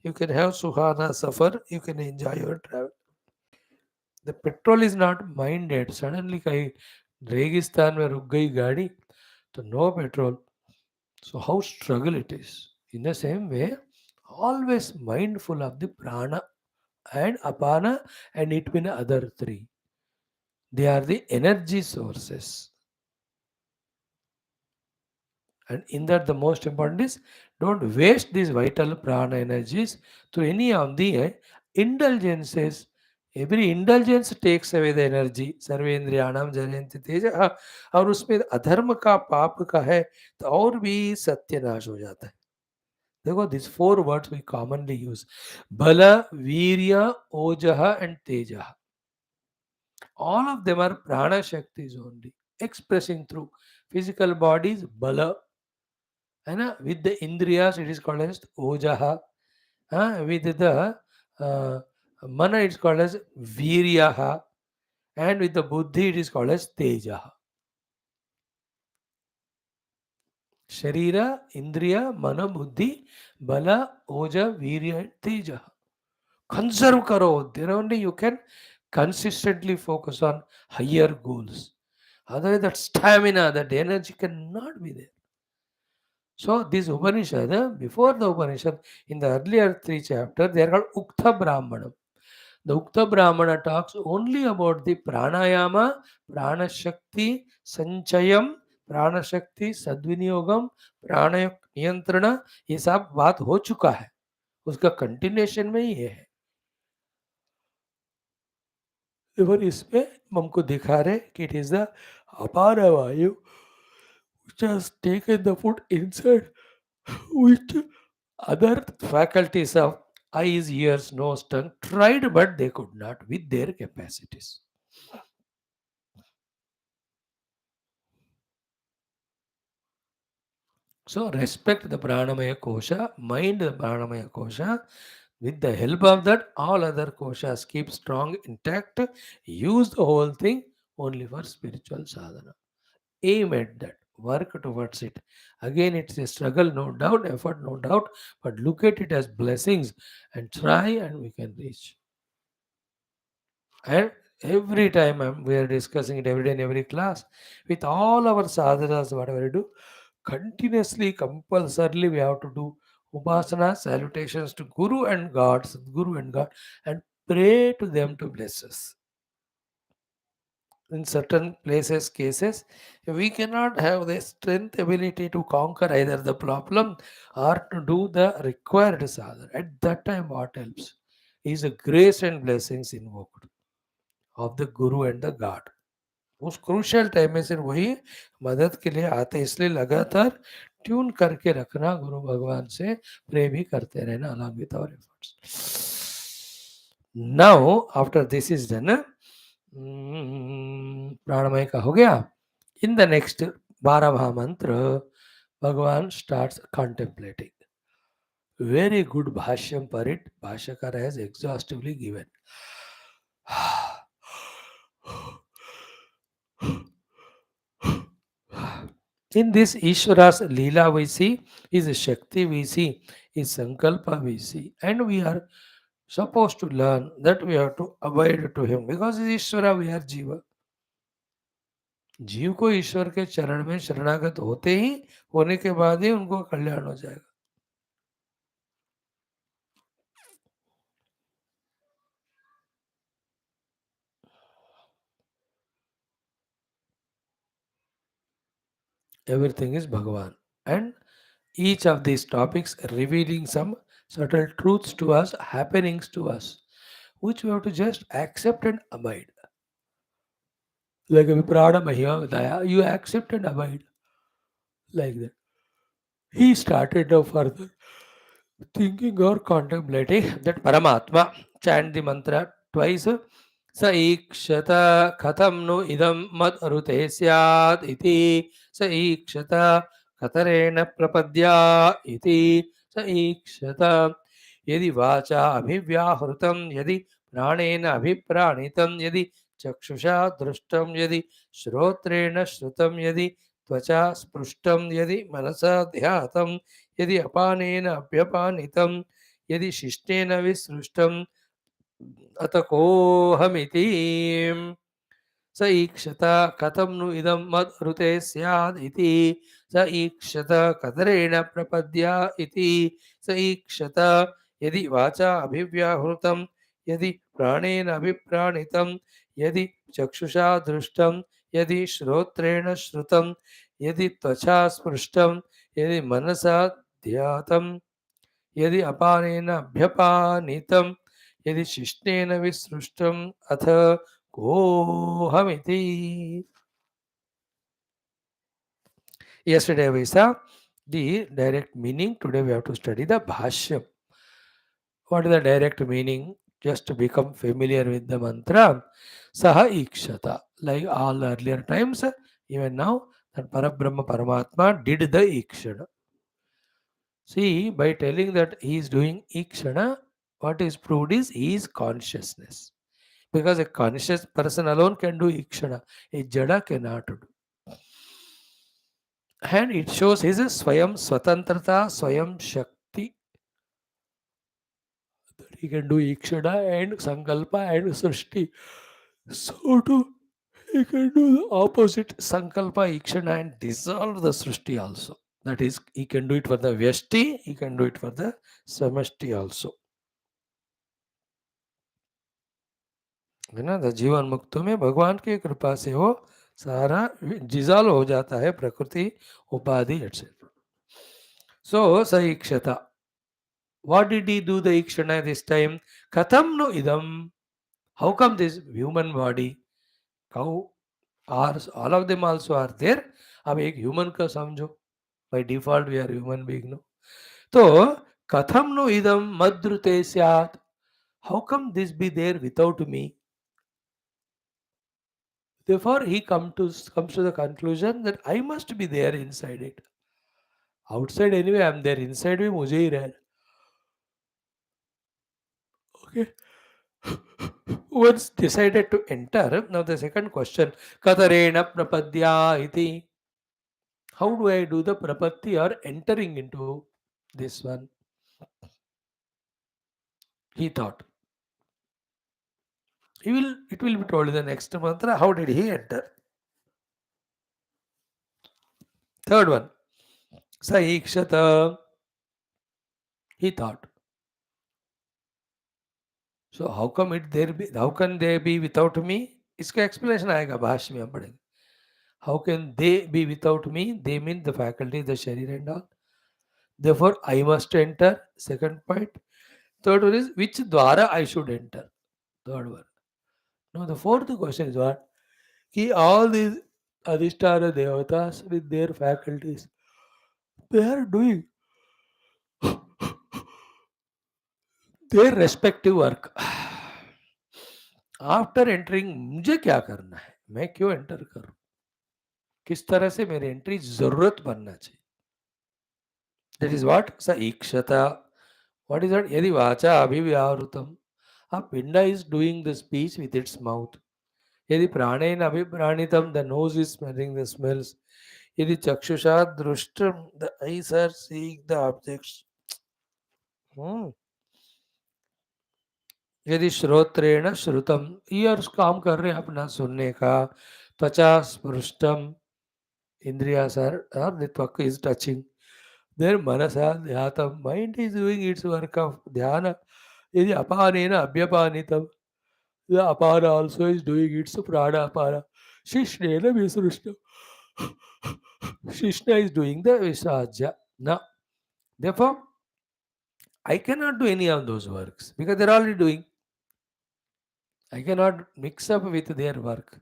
You can have suhana suffer, you can enjoy your travel. The petrol is not minded. Suddenly कहीं रेगिस्तान में रुक गई गाड़ी तो no petrol. So how struggle it is. In the same way, always mindful of the prana and apana and it means other three. They are the energy sources. And in that, the most important is don't waste these vital prana energies through any of the indulgences. Every indulgence takes away the energy. सर्वेंद्रियाणाम जनयन्ति तेज और उसमें अधर्म का पाप का है तो और भी सत्यानाश हो जाता है. देखो these four words we commonly use: bala, virya, ojaha and tejaha. All of them are prana shaktis only, expressing through physical bodies bala. With the indriyas, it is called as ojaha. With the uh, mana, it is called as viryaha. And with the buddhi, it is called as tejaha. Sharira, indriya, mana, buddhi, bala, oja, virya, and tejaha. Conserve karo. There only you can consistently focus on higher goals. Otherwise, that stamina, that energy cannot be there. So this Upanishad, before the Upanishad, in the earlier three chapters, they are called Ukta Brahmana. The Ukta Brahmana talks only about the pranayama, prana shakti, sanchayam, प्राण शक्ति, सद्विनियोगम, प्राण नियंत्रण, ये सब बात हो चुका है. उसका कंटिन्यूएशन में ही है. और इसमें हमको दिखा रहे कि इट इज द अपार वायु which has taken the food inside, which other faculties of eyes, ears, nose, tongue tried, but they could not with their capacities. So respect the pranamaya kosha, mind the pranamaya kosha. With the help of that, all other koshas keep strong, intact. Use the whole thing only for spiritual sadhana. Aim at that. Work towards it. Again, it's a struggle, no doubt, effort, no doubt, but look at it as blessings and try, and we can reach. And Every time we are discussing it every day in every class. With all our sadhanas, whatever we do, continuously, compulsorily, we have to do upasana, salutations to Guru and God, Guru and God, and pray to them to bless us. In certain places, cases, we cannot have the strength, ability to conquer either the problem or to do the required sadhana. At that time, what helps is the grace and blessings invoked of the Guru and the God. उस crucial time में सिर्फ वही मदद के लिए आते, इसलिए लगातार ट्यून करके रखना, गुरु भगवान से प्रे भी करते रहना along with our efforts. Now after this is done, प्राणमय का हो गया. इन द नेक्स्ट 12वां mantra Bhagwan starts contemplating. Very good bhashyam for it. Bhashyakara has exhaustively given. In this Ishvara's Leela we see, His Shakti we see, His Sankalpa we see, and we are supposed to learn that we have to abide to Him because He is Ishvara, we are Jiva. जीव को ईश्वर के चरण में शरणागत होते ही होने के बाद ही उनको कल्याण हो जाएगा. Everything is Bhagavan, and each of these topics revealing some subtle truths to us, happenings to us, which we have to just accept and abide. Like a Viprada Mahya Daya, you accept and abide like that. He started now further thinking or contemplating that Paramatma, chant the mantra twice. स ईक्षत कथं नु इदं मदरुते स्यात् इति स ईक्षत कतरेण प्रपद्या इति स ईक्षत यदि वाचा अभिव्याहृतं यदि प्राणेन अभिप्राणितं यदि चक्षुषा दृष्टं यदि श्रोत्रेण श्रुतं यदि त्वचा स्पृष्टं यदि मनसा ध्यातं यदि अपानेन अभ्यपानितं यदि शिष्टेन विसृष्टं अत कोऽहमिति स ईक्षत कथं नु इदं मदृते स्याद् इति स ईक्षत कतरेण प्रपद्या इति स ईक्षत यदि वाचा अभिव्याहृतं यदि प्राणेन अभिप्राणितं यदि चक्षुषा दृष्टं यदि श्रोत्रेण श्रुतं यदि त्वचा स्पृष्टं यदि मनसा ध्यातं यदि अपानेन अभ्यपानितं यदि शिष्टेन विसृष्टम् अथ कोऽहमिति. Yesterday we saw the direct meaning. Today we have to study the Bhashya. What is the direct meaning? Just to become familiar with the mantra. Saha Ikshata. Like all earlier times, even now, that Parabrahma Paramatma did the Ikshana. See, by telling that he is doing Ikshana, what is proved is he is consciousness. Because a conscious person alone can do Ikshana, a Jada cannot do. And it shows his Swayam Swatantrata, Swayam Shakti, that he can do Ikshana and Sankalpa and Srishti. So too, he can do the opposite Sankalpa, Ikshana and dissolve the Srishti also. That is, he can do it for the Vyashti, he can do it for the Samashti also. है ना. The जीवन मुक्तों में भगवान की कृपा से वो सारा डिजॉल्व हो जाता है, प्रकृति उपाधि एटसेट्रा. सो स ईक्षता. What did he do the ikshana this time? Katham no idam. How come this human body, cow, ours, all of them also are there? अब एक ह्यूमन का समझो. By default we are human being, no? तो कथम no इदम मद्रुते स्यात्. How come this be there without me? Therefore, he comes to the conclusion that I must be there inside it. Outside anyway, I am there. Inside भी मुझे ही रहना. Okay. Once decided to enter, now the second question, Katarena prapadya iti. How do I do the prapatti or entering into this one? He thought. It will be told in the next mantra how did he enter. Third one, Saikshata, he thought. So how can they be without me? इसका explanation आएगा भाष्य में हम पढ़ेंगे. How can they be without me? They mean the faculty, the sharir and all. Therefore, I must enter. Second point. Third one is which dwara I should enter. Third one. Now the fourth question is what? Ki all these Adhisthana Devatas with their faculties, they are doing their respective work. After entering मुझे क्या करना है, मैं क्यों enter करूं, किस तरह से मेरी एंट्री जरूरत बनना चाहिए. दैट इज व्हाट स ईक्षता. What is that? यदि वाचा अभिव्यावृतम, a pinda is doing the speech with its mouth. यदि प्राणेन अभिप्राणितम, the nose is smelling the smells. यदि चक्षुषा दृष्टम, the eyes are seeing the objects. यदि श्रोत्रेण श्रुतम, ईयर्स काम कर रहे हैं अपना सुनने का. त्वचा स्पृष्टम, इंद्रिया sir the त्वक is touching. Then manasa dhyatam, mind is doing its work of dhyana. यदि अपानेन अभ्यपानितम, the apana also is doing its prana apana. Shishnena visrushtam, Shishna is doing the visajya. Now, therefore, I cannot do any of those works because they're already doing. I cannot mix up with their work.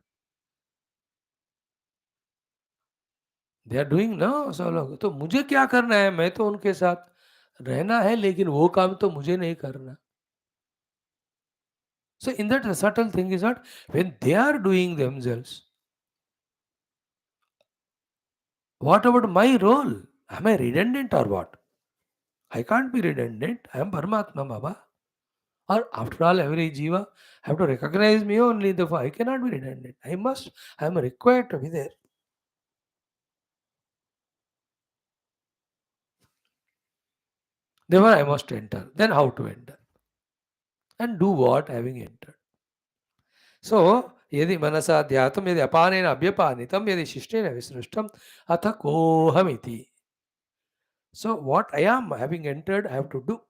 They are doing ना सब लोग. तो मुझे क्या करना है, मैं तो उनके साथ रहना है, लेकिन वो काम तो मुझे नहीं करना. So in that, the subtle thing is what, when they are doing themselves, what about my role? Am I redundant or what? I can't be redundant. I am Paramatma Baba. Or after all, every jiva have to recognize me only. Therefore, I cannot be redundant. I am required to be there. Therefore, I must enter. Then how to enter? And do what having entered? So, यदि मनसा ध्यातम, यदि अपानेन अभ्यपानितम, यदि शिष्टेन विसृष्टम, अथ कोहमिति. So, what I am having entered, I have to do.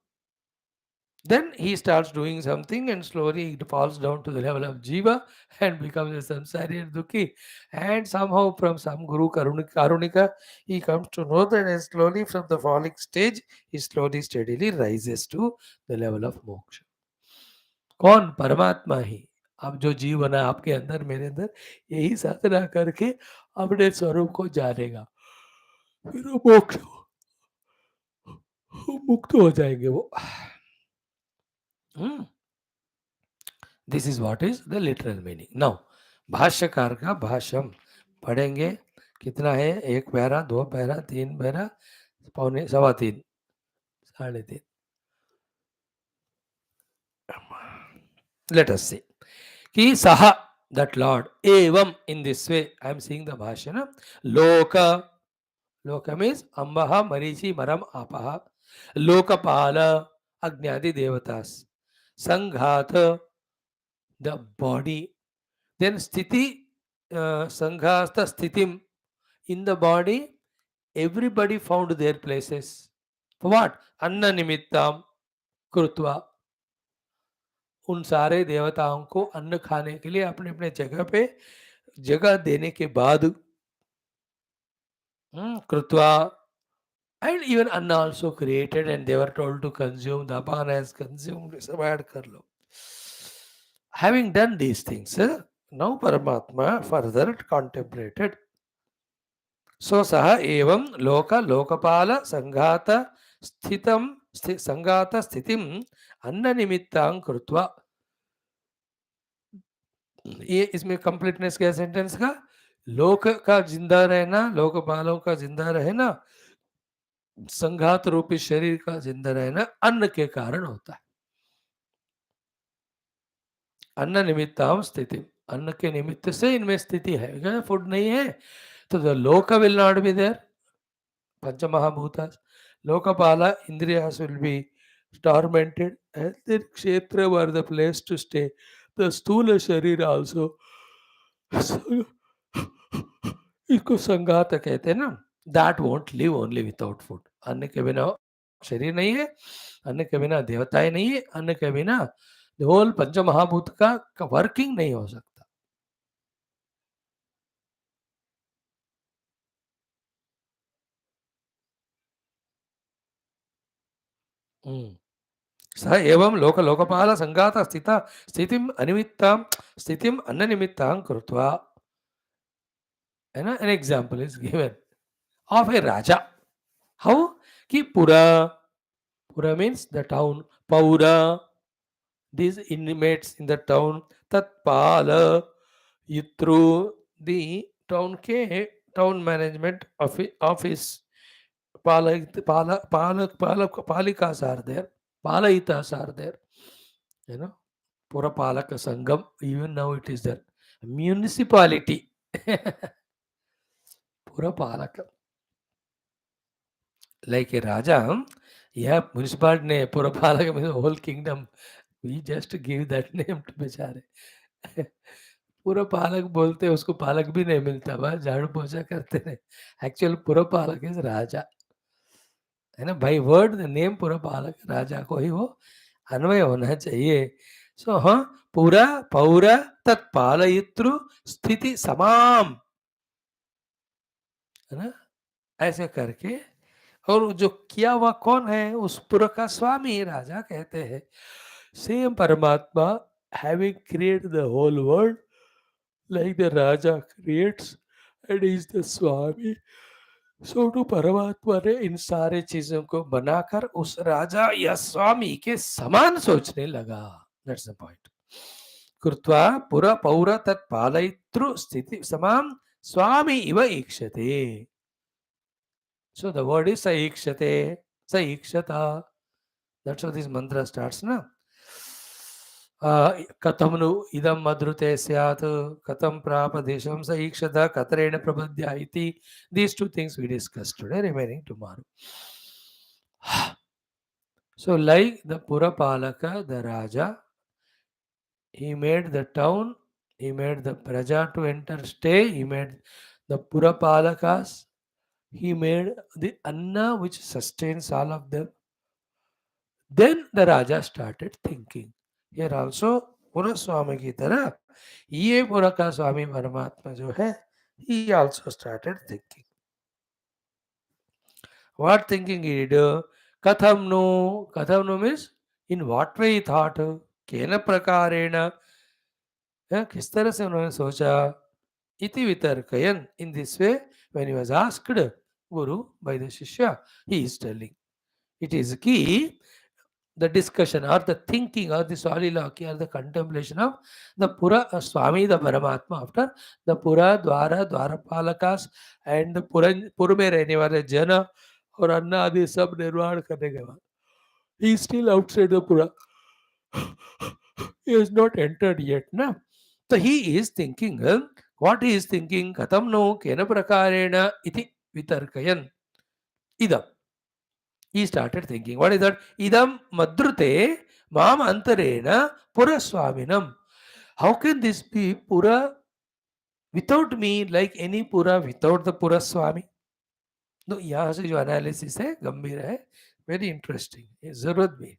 Then he starts doing something and slowly it falls down to the level of jiva and becomes a samsari and dukhi. And somehow from some guru karunika, he comes to know that, and slowly from the falling stage, he slowly steadily rises to the level of moksha. कौन? परमात्मा ही. अब जो जीव बना आपके अंदर, मेरे अंदर, यही साधना करके अपने स्वरूप को जानेगा, फिर वो मोक्ष, मुक्त हो जाएंगे वो. This is what is the literal meaning. Now भाष्यकार का भाष्यम पढ़ेंगे. कितना है? एक पैरा, दो पैरा, तीन पैरा, पौने सवा तीन, साढ़े तीन. लेट अस सी कि सह, that Lord, evam, in this way, I am seeing the bhashya, na? Loka, loka means ambaha, marichi, maram, apaha. Lokapala, ajnadi devatas. Sanghatha, the body. Then sthiti, sanghasta sthitim, in the body, everybody found their places. For what? Anna nimittam krutva. उन सारे देवताओं को अन्न खाने के लिए अपने अपने जगह पे जगह देने के बाद, कृत्वा, and even Anna also created and they were told to consume. The Apana has consumed. सब ऐड कर लो. Having done these things, now Paramatma further contemplated. So saha evam loka lokapala sanghata स्थितम संघात स्थितिम अन्न निमित्तां कृत्वा. ये इसमें कंप्लीटनेस क्या sentence का? लोक का जिंदा रहना, लोकपालों का जिंदा रहना, संघात रूपी शरीर का जिंदा रहना अन्न के कारण होता है. अन्न निमित्ताम स्थिति, अन्न के निमित्त से इनमें स्थिति है. फूड नहीं है तो द लोक विल नॉट बी देयर. पंचमहाभूतास, lokapala, indriyas will be tormented, and then kshetra were the place to stay. the स्थूल शरीर also इसको संघात कहते हैं ना, that won't live only without food. अन्न के बिना शरीर नहीं है, अन्न के बिना देवताएं नहीं है, अन्न के बिना होल पंच महाभूत का वर्किंग नहीं हो सकता. स एवं लोक लोकपाल संघात स्थितिम अनिमित्तां स्थितिम अन्न निमित्तां कृत्वा, है ना. An example is given of a raja. How? कि pura means the town, paura, these inmates in the town, tatpala, yitru, the town management office, palikas are there, palaitas are there, you know. Purapalaka Sangam, even now it is there. Municipality. Purapalaka. Like a Raja, yeah, municipality, Purapalaka means the whole kingdom. We just give that name to बेचारे. पूरा पालक बोलते उसको पालक भी नहीं मिलता, बस झाड़ू पोछा करते रहे. एक्चुअल पूरा पालक इज राजा, है ना. बाई वर्ड द नेम पूरा पालक, राजा को ही वो अन्वय होना चाहिए. सो हाँ, पूरा पौर तत्पालयितृ स्थिति समाम, है ना. ऐसे करके, और जो किया हुआ कौन है, उस पुर का स्वामी राजा कहते हैं. सेम परमात्मा having created the whole world like the Raja creates and is the Swami. So to परमात्मा ने इन सारे चीजों को बनाकर उस राजा या स्वामी के समान सोचने लगा. That's the point. कृत्वा पुरा पौर तत्पालयितृ स्थिति समाम स्वामी इव ईक्षते. So the word is saikshate, saikshata. That's how this mantra starts, na. कथम नु इदम मद्रुते स्यात्, कथम प्राप देशम सईक्षता, कतरेण प्रबध्य इति. These two things we discussed today, remaining tomorrow. So like the Purapalaka, the Raja, he made the town, he made the Praja to enter, stay, he made the Purapalakas, he made the Anna which sustains all of them. Then the Raja started thinking. Here also, Puraswami की तरह ये पुरा का स्वामी परमात्मा जो है, he also started thinking. What thinking he did? Katham no means in what way he thought, केन प्रकारेण, किस तरह से उन्होंने सोचा. इति वितर्कयन, in this way, when he was asked Guru by the Shishya, he is telling. It is key, the discussion or the thinking or the solilaki or the contemplation of the Pura Swami, the Paramatma, after the Pura, Dwara, Dwarapalakas and the Pur में रहने वाले जन और अन्न आदि सब निर्माण करने के बाद, he is still outside the Pura. He has not entered yet, na. So he is thinking, what he is thinking, katam no kena prakarena iti vitarkayan. Idam. He started thinking, what is that? Idam madrute mam antarena puraswaminam. How can this be pura without me, like any pura without the puraswami? No, यहाँ से जो analysis है गंभीर है, very interesting, ये जरूरत भी.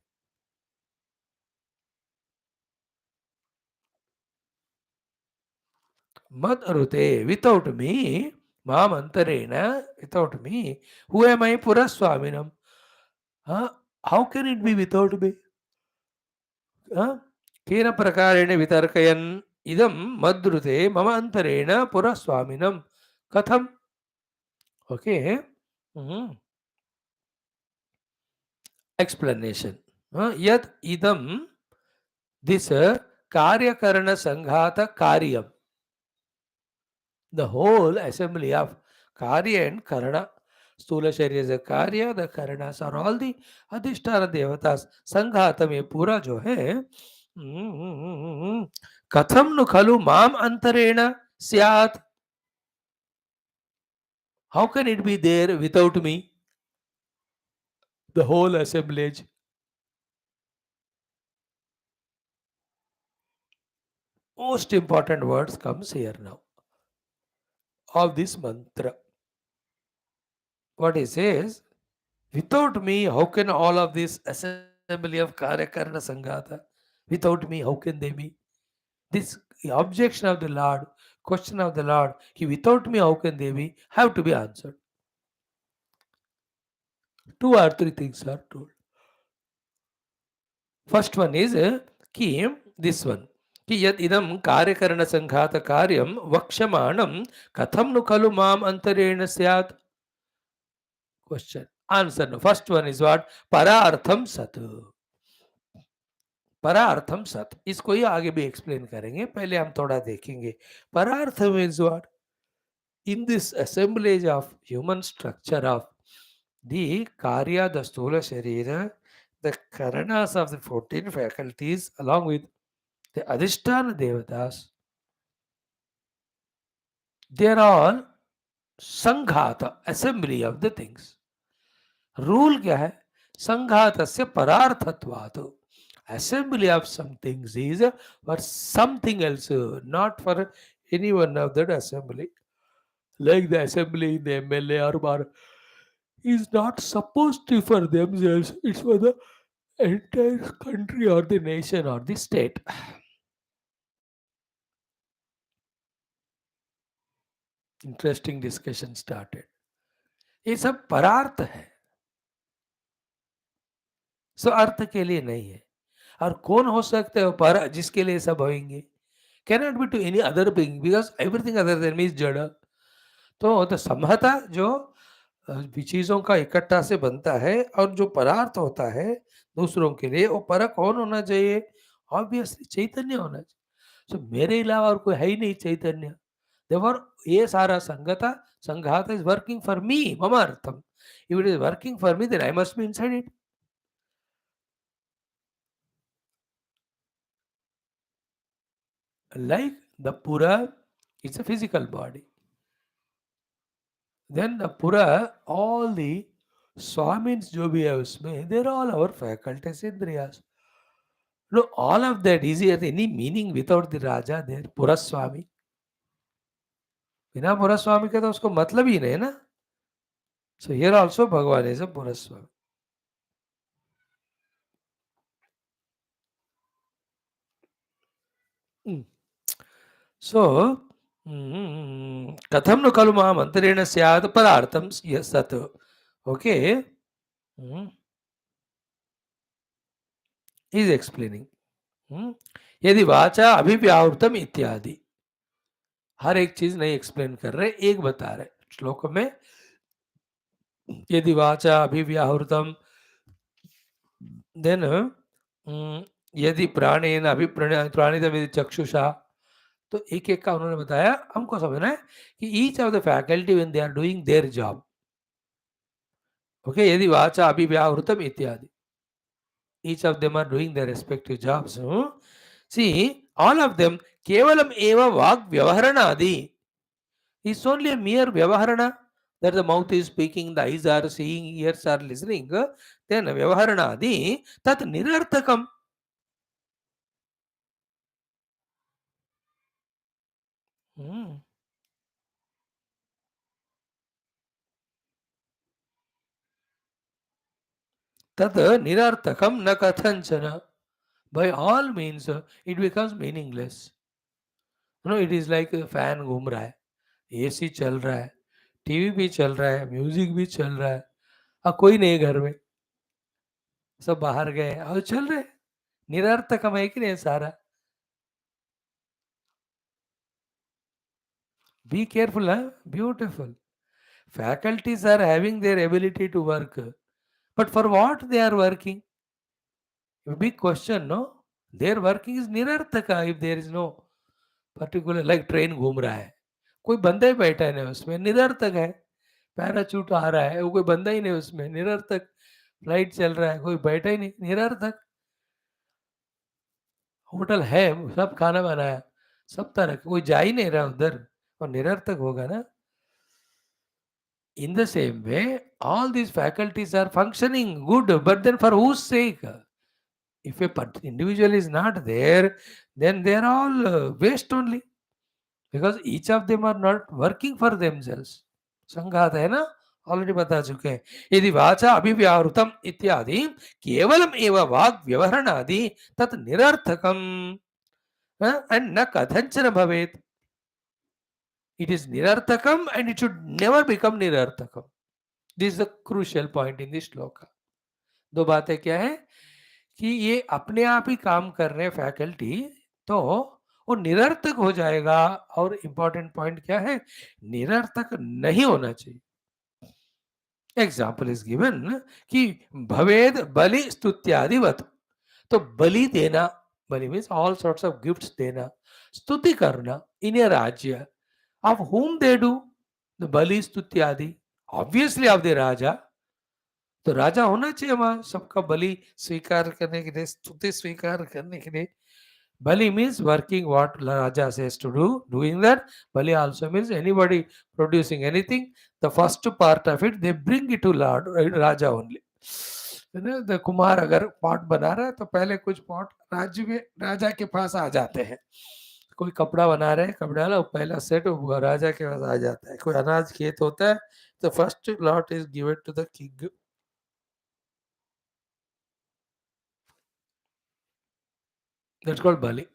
Madrute, without me, mam antarena, without me, who am I puraswaminam? Huh? How can it be without me? केन प्रकारेण वितर्कयन् इदं मद्रुते मम अंतरेण पुरस्वामिनं कथम. ओके. एक्सप्लेनेशन. यत् इदं, दिस कार्यकरण संघात कार्यम, the whole assembly of karya and karana. Stula Sharya is a karya, the karanas are all the adhisthana devatas. Sanghata में पूरा जो है, कथम नु खलु माम अंतरेण स्यात्. How can it be there without me? The whole assemblage. Most important words comes here now of this mantra. What he says, without me, how can all of this assembly of Karyakarana Sanghata? Without me, how can they be? This objection of the Lord, question of the Lord, without me, how can they be? Have to be answered. Two or three things are told. First one is कि this one कि यद इदम कार्यकरण संघात कार्यम वक्ष्यमाणम कथम नु खलु माम अंतरेण स्यात्. Question answer. No. First one is what? परार्थम सत. परार्थम सत इसको ही आगे भी एक्सप्लेन करेंगे, पहले हम थोड़ा देखेंगे. परार्थ means what? In this assemblage of human structure of the karya, the stula sharira, the karanas of the 14 faculties along with the adhisthana devatas, they are all sanghata, assembly of the things. Rule क्या है? संघातस्य परार्थत्वात्. Assembly of some things is for something else, not for any one of that assembly. Like the assembly in the MLA or bar is not supposed to for themselves, it's for the entire country or the nation or the state. Interesting discussion started. ये सब परार्थ है, सो अर्थ के लिए नहीं है. और कौन हो सकते हो पर जिसके लिए सब होंगे? Cannot be to any other being because everything other than means जड़. तो समहता जो चीजों का इकट्ठा से बनता है और जो पदार्थ होता है दूसरों के लिए, वो परक कौन होना चाहिए? ऑब्वियसली चैतन्य होना चाहिए. सो मेरे अलावा और कोई है ही नहीं चैतन्य. देवर ये सारा संगता संघात इज वर्किंग फॉर मी, मम अर्थम. If it is working for me then I must be inside it. Like the Pura, it's a physical body. Then the Pura, all the Swamins जो भी है उसमें, they're all our faculties, Indriyas. No, all of that, is there any meaning without the Raja there? Pura Swami. बिना Pura Swami के तो उसको मतलब ही नहीं ना. So here also Bhagavan is a Pura Swami. So कथम नु खलु माम अंतरेण स्यात् परार्थम सत्. Okay. He is explaining. यदि वाचा अभिव्याहृतम इत्यादि, हर एक चीज नहीं एक्सप्लेन कर रहे, एक बता रहे श्लोक में. यदि वाचा अभिव्याहृतम, देन यदि प्राणेन अभिप्राणितम यदि चक्षुषा, तो एक एक का उन्होंने बताया. हमको समझना है कि each of the faculty when they are doing their job. Okay, यदि वाचा अभिव्याहृतम इत्यादि, each of them are doing their respective jobs. See, all of them, kevalam eva vak vyavaharanadi. It's only a mere vyavaharana, that the mouth is speaking, the eyes are seeing, ears are listening. Then vyavaharanadi, tat nirarthakam. Tat nirarthakam na kathanchana. By all means, it becomes meaningless. It is like a fan घूम रहा है, AC चल रहा है, TV भी चल रहा है, म्यूजिक भी चल रहा है, और कोई नहीं घर में, सब बाहर गए और चल रहे. निरर्थकम है कि नहीं सारा. Be careful, huh? Beautiful. Faculties are having their ability to work, but for what they are working? A big question, no? Their working is nirarthaka if there is no particular, like train घूम रहा है, कोई बंदा ही बैठा है नहीं उसमें, निरर्थक है. पैराचूट आ रहा है, वो कोई बंदा ही नहीं उसमें, निरर्थक. फ्लाइट चल रहा है, कोई बैठा ही नहीं, निरर्थक. होटल है, सब खाना बनाया, सब तरह, कोई जा ही नहीं रहा उधर, और निरर्थक होगा ना. In the same way, all these faculties are functioning good, but then for whose sake? If a individual is not there, then they are all waste only, because each of them are not working for themselves. संघात है ना, already बता चुके हैं. यदि वाचा अभिव्याहृतम इत्यादि केवलम एव वाग व्यवहरणादि तत् निरर्थकम and न कथंचन भवेत्. It is nirarthakam and it should never become nirarthakam. This is the crucial point in this shloka. दो बातें क्या है कि ये अपने आप ही काम कर रहे हैं फैकल्टी, तो वो निरर्थक हो जाएगा. और इंपॉर्टेंट पॉइंट क्या है, निरर्थक नहीं होना चाहिए. एग्जाम्पल इज गिवन कि भवेद बलि स्तुत्यादिवत. तो बलि देना, बलि means all sorts of gifts देना, स्तुति करना इन ए राज्य. Of whom they do the बलि स्तुत्यादि, ऑब्वियसली ऑफ द राजा. तो राजा होना चाहिए वहां सबका बलि स्वीकार करने के लिए, स्तुति स्वीकार करने के लिए. Bali means working what Raja says to do, doing that. Bali also means anybody producing anything, the first part of it, they bring it to Lord, Raja only. The Kumar अगर पॉट बना रहा है तो पहले कुछ पॉट राज्य में राजा के पास आ जाते हैं. कोई कपड़ा बना रहे हैं, कपड़ा ला पहला सेट राजा के पास आ जाता है. कोई अनाज खेत होता है तो first lot is given to the king. That's called Bali.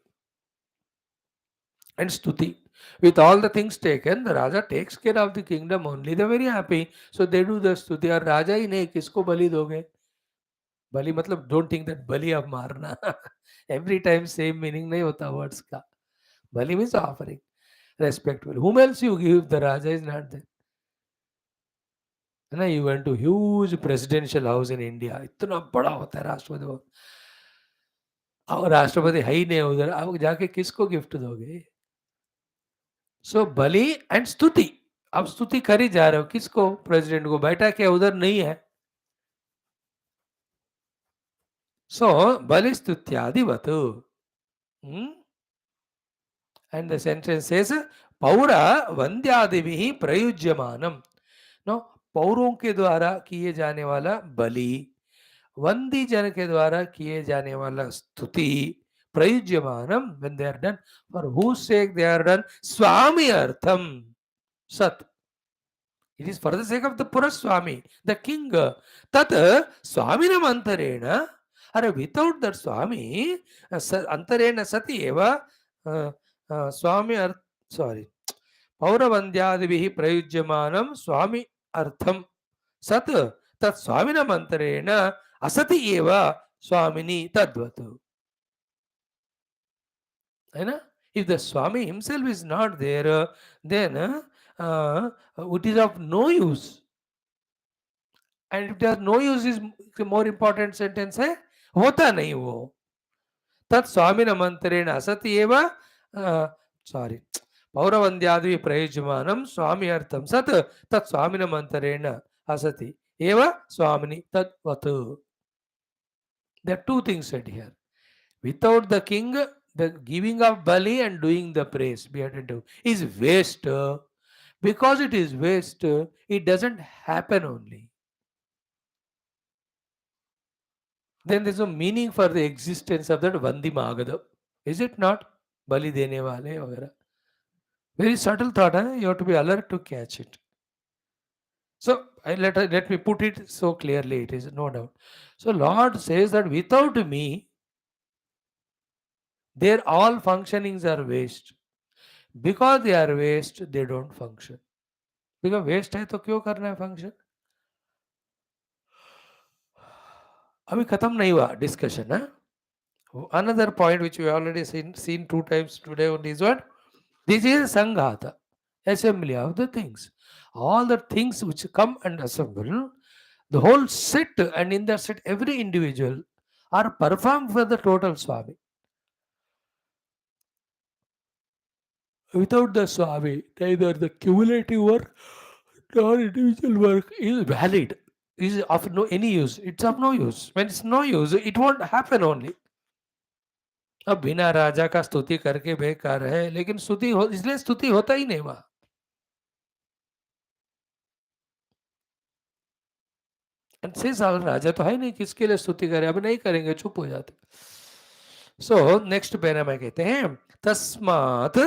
And Stuti. With all the things taken, the Raja takes care of the kingdom only. They're very happy. So they do the Stuti. और राजा ही नहीं, किसको बलि दोगे? बलि मतलब don't think that बलि अब मारना. Every time same meaning नहीं होता words का. बलि means offering. Respectful. Whom else you give if the Raja is not there? है ना, you went to huge presidential house in India. इतना बड़ा होता है राष्ट्रपति भवन. और राष्ट्रपति है ही नहीं उधर, आप जाके किसको गिफ्ट दोगे? सो बलि एंड स्तुति. अब स्तुति करी जा रहे हो किसको? प्रेसिडेंट को. बैठा क्या उधर नहीं है. सो बलि स्तुत्यादिवत. एंड द सेंटेंस सेज पौर वंद्यादिभिः प्रयुज्यमानम. नो, पौरों के द्वारा किए जाने वाला बलि, वंदी जन के द्वारा किए जाने वाला स्तुति, प्रयुज्यमानम when they are done, for whose sake they are done, स्वामी अर्थम सत. It is for the sake of the Puraswami, the king. Tat Swaminam Antarena, or without that Swami, Antarena Sati Eva, Swami, sorry, Pauravandyadivihi Prayujyamanam, Swami Artham Sat, Tat Swaminam Antarena, Asati Eva, Swamini Tadvatu. If the Swami himself is not there, then it is of no use. And if there is no use is more important sentence है, होता नहीं वो. तत् स्वामिन मंत्रेण असति एव, sorry, पौरवंद्यादि प्रयुज्यमानम स्वामी अर्थम सत तत् स्वामिन मंत्रेण असति एव स्वामिनि तद्वत्. There are two things said here. Without the king, the giving of bali and doing the praise is waste. Because it is waste, it doesn't happen only. Then there's no meaning for the existence of that Vandi Magada. Is it not? Bali dene wale वगैरह. Very subtle thought, huh? You have to be alert to catch it. So let me put it so clearly, it is no doubt. So Lord says that without me, their all functionings are waste. Because they are waste, they don't function. Because waste है तो क्यों करना है function? अभी खत्म नहीं हुआ discussion, huh? Another point which we already seen 2 times today only is what? This is Sanghata, assembly of the things. All the things which come and assemble, the whole set, and in that set every individual are performed for the total Swami. Without the Swami, neither the cumulative work nor individual work is valid, is of no any use. It's of no use. When it's no use, it won't happen only. अब बिना राजा का स्तुति करके बेकार है, लेकिन स्तुति इसलिए स्तुति होता ही नहीं वहां. एंड से साल राजा तो है नहीं, किसके लिए स्तुति करें, अब नहीं करेंगे, चुप हो जाते. सो नेक्स्ट पैरा में कहते हैं तस्मात्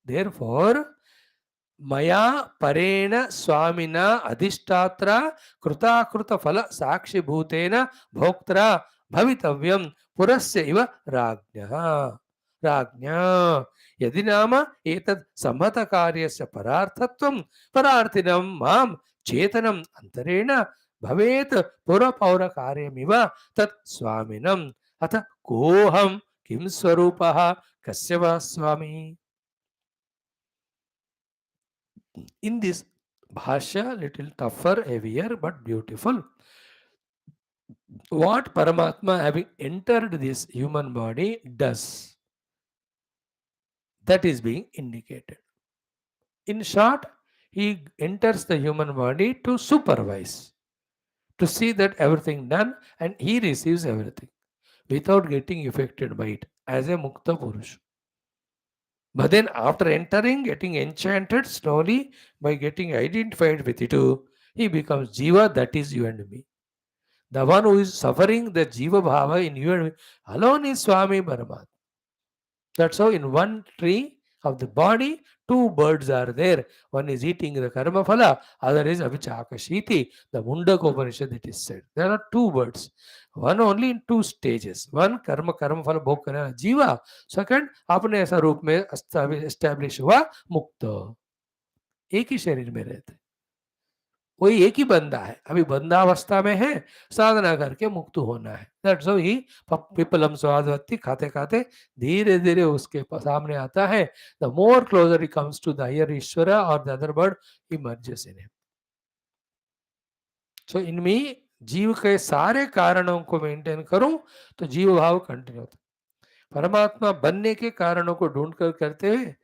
देयरफॉर मया परेण स्वामिना अधिष्ठात्रा कृताकृत फल साक्षिभूतेन भोक्त्रा भवितव्यं पुरस्य इव राज्ञः राज्ञा यदि नाम एतत् सम्मत कार्यस्य परार्थत्वं परार्थिनं मां चेतनम् अंतरेण भवेत् पुरपौर कार्यमिव तत् स्वामिनम् अथ कोऽहं किं स्वरूपः कस्य वा स्वामी. In this Bhashya, little tougher, heavier, but beautiful. What Paramatma, having entered this human body, does, that is being indicated. In short, he enters the human body to supervise, to see that everything done, and he receives everything without getting affected by it as a Mukta Purush. But then after entering, getting enchanted slowly by getting identified with it, he becomes Jiva, that is you and me. The one who is suffering the Jiva Bhava in you and me alone is Swami Paramatma. That's how in one tree of the body, two birds are there. One is eating the karma phala, other is avichakashiti. The Mundaka Upanishad it is said. There are two birds. One only in two stages. One karma phala bhog karena jiva. Second, अपने ऐसा रूप में establish हुआ मुक्त. एक ही शरीर में रहते, वही एक ही बंदा है, अभी बंदावस्था में है, साधना करके मुक्त होना है. दैट्स हाउ ही पिपलम स्वादवत्ती खाते खाते धीरे धीरे उसके सामने आता है. The more closer he comes to the higher Ishwar और the other bird emerges in him. So इनमें जीव के सारे कारणों को मेंटेन करूं तो जीव भाव कंटिन्यू होता. परमात्मा बनने के कारणों को ढूंढ कर करते हुए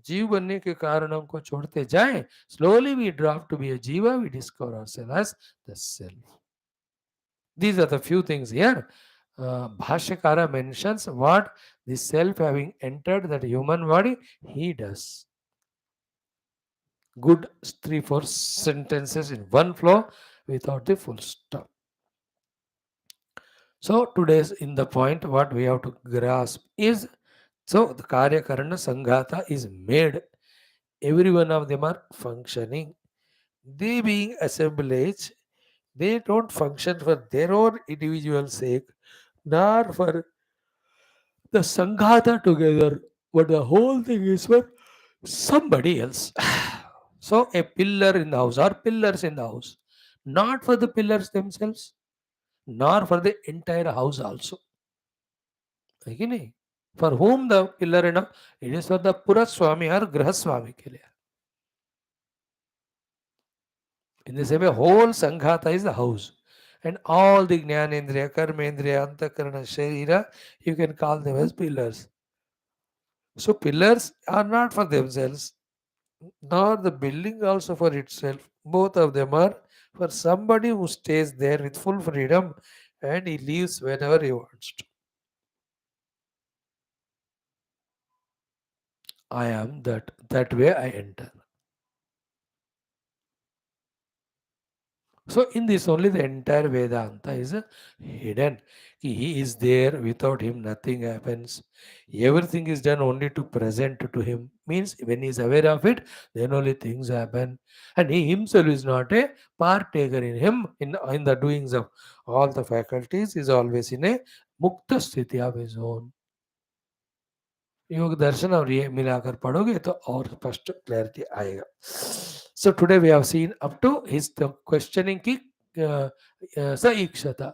जीव बनने के कारणों को छोड़ते जाएं, slowly we drop to be a jiva, we discover ourselves as the self. These are the few things here. Bhashyakara mentions what the self having entered that human body, he does. Good 3-4 sentences in one flow without the full stop. So today's in the point what we have to grasp is, so the Karya Karana Sanghata is made. Every one of them are functioning. They being assemblage, they don't function for their own individual sake, nor for the Sanghata together, but the whole thing is for somebody else. So a pillar in the house or pillars in the house, not for the pillars themselves, nor for the entire house also. Okay? For whom the pillar enough? It is for the Puraswami or Grahaswami ke liye. In the same way, whole Sanghata is the house. And all the Jnanendriya, Karmendriya, Antakarana, Sharira, you can call them as pillars. So pillars are not for themselves, nor the building also for itself. Both of them are for somebody who stays there with full freedom and he leaves whenever he wants to. I am that. That way I enter. So in this only the entire Vedanta is hidden. He is there, without him nothing happens. Everything is done only to present to him. Means when he is aware of it, then only things happen. And he himself is not a partaker in him, in the doings of all the faculties, is always in a mukta sthiti of his own. योग दर्शन और ये मिलाकर पढ़ोगे तो और स्पष्ट clarity आएगा. So today we have seen up to his the questioning ki saikshata.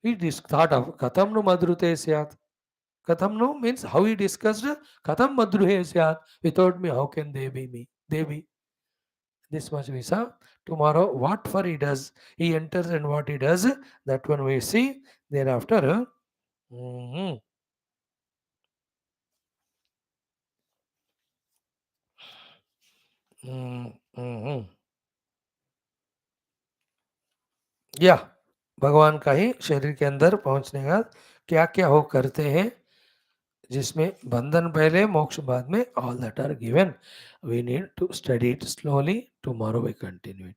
He thought of katam nu madrute syat. Katam nu means how he discussed katam madruhe syat. Without me, how can they be me? They be. This much we saw. Tomorrow, what for he does, he enters and what he does, that one we see. Thereafter, या भगवान का ही शरीर के अंदर पहुंचने का क्या क्या हो करते हैं, जिसमें बंधन पहले मोक्ष बाद में, all that are given. We need to study it slowly. Tomorrow we continue it.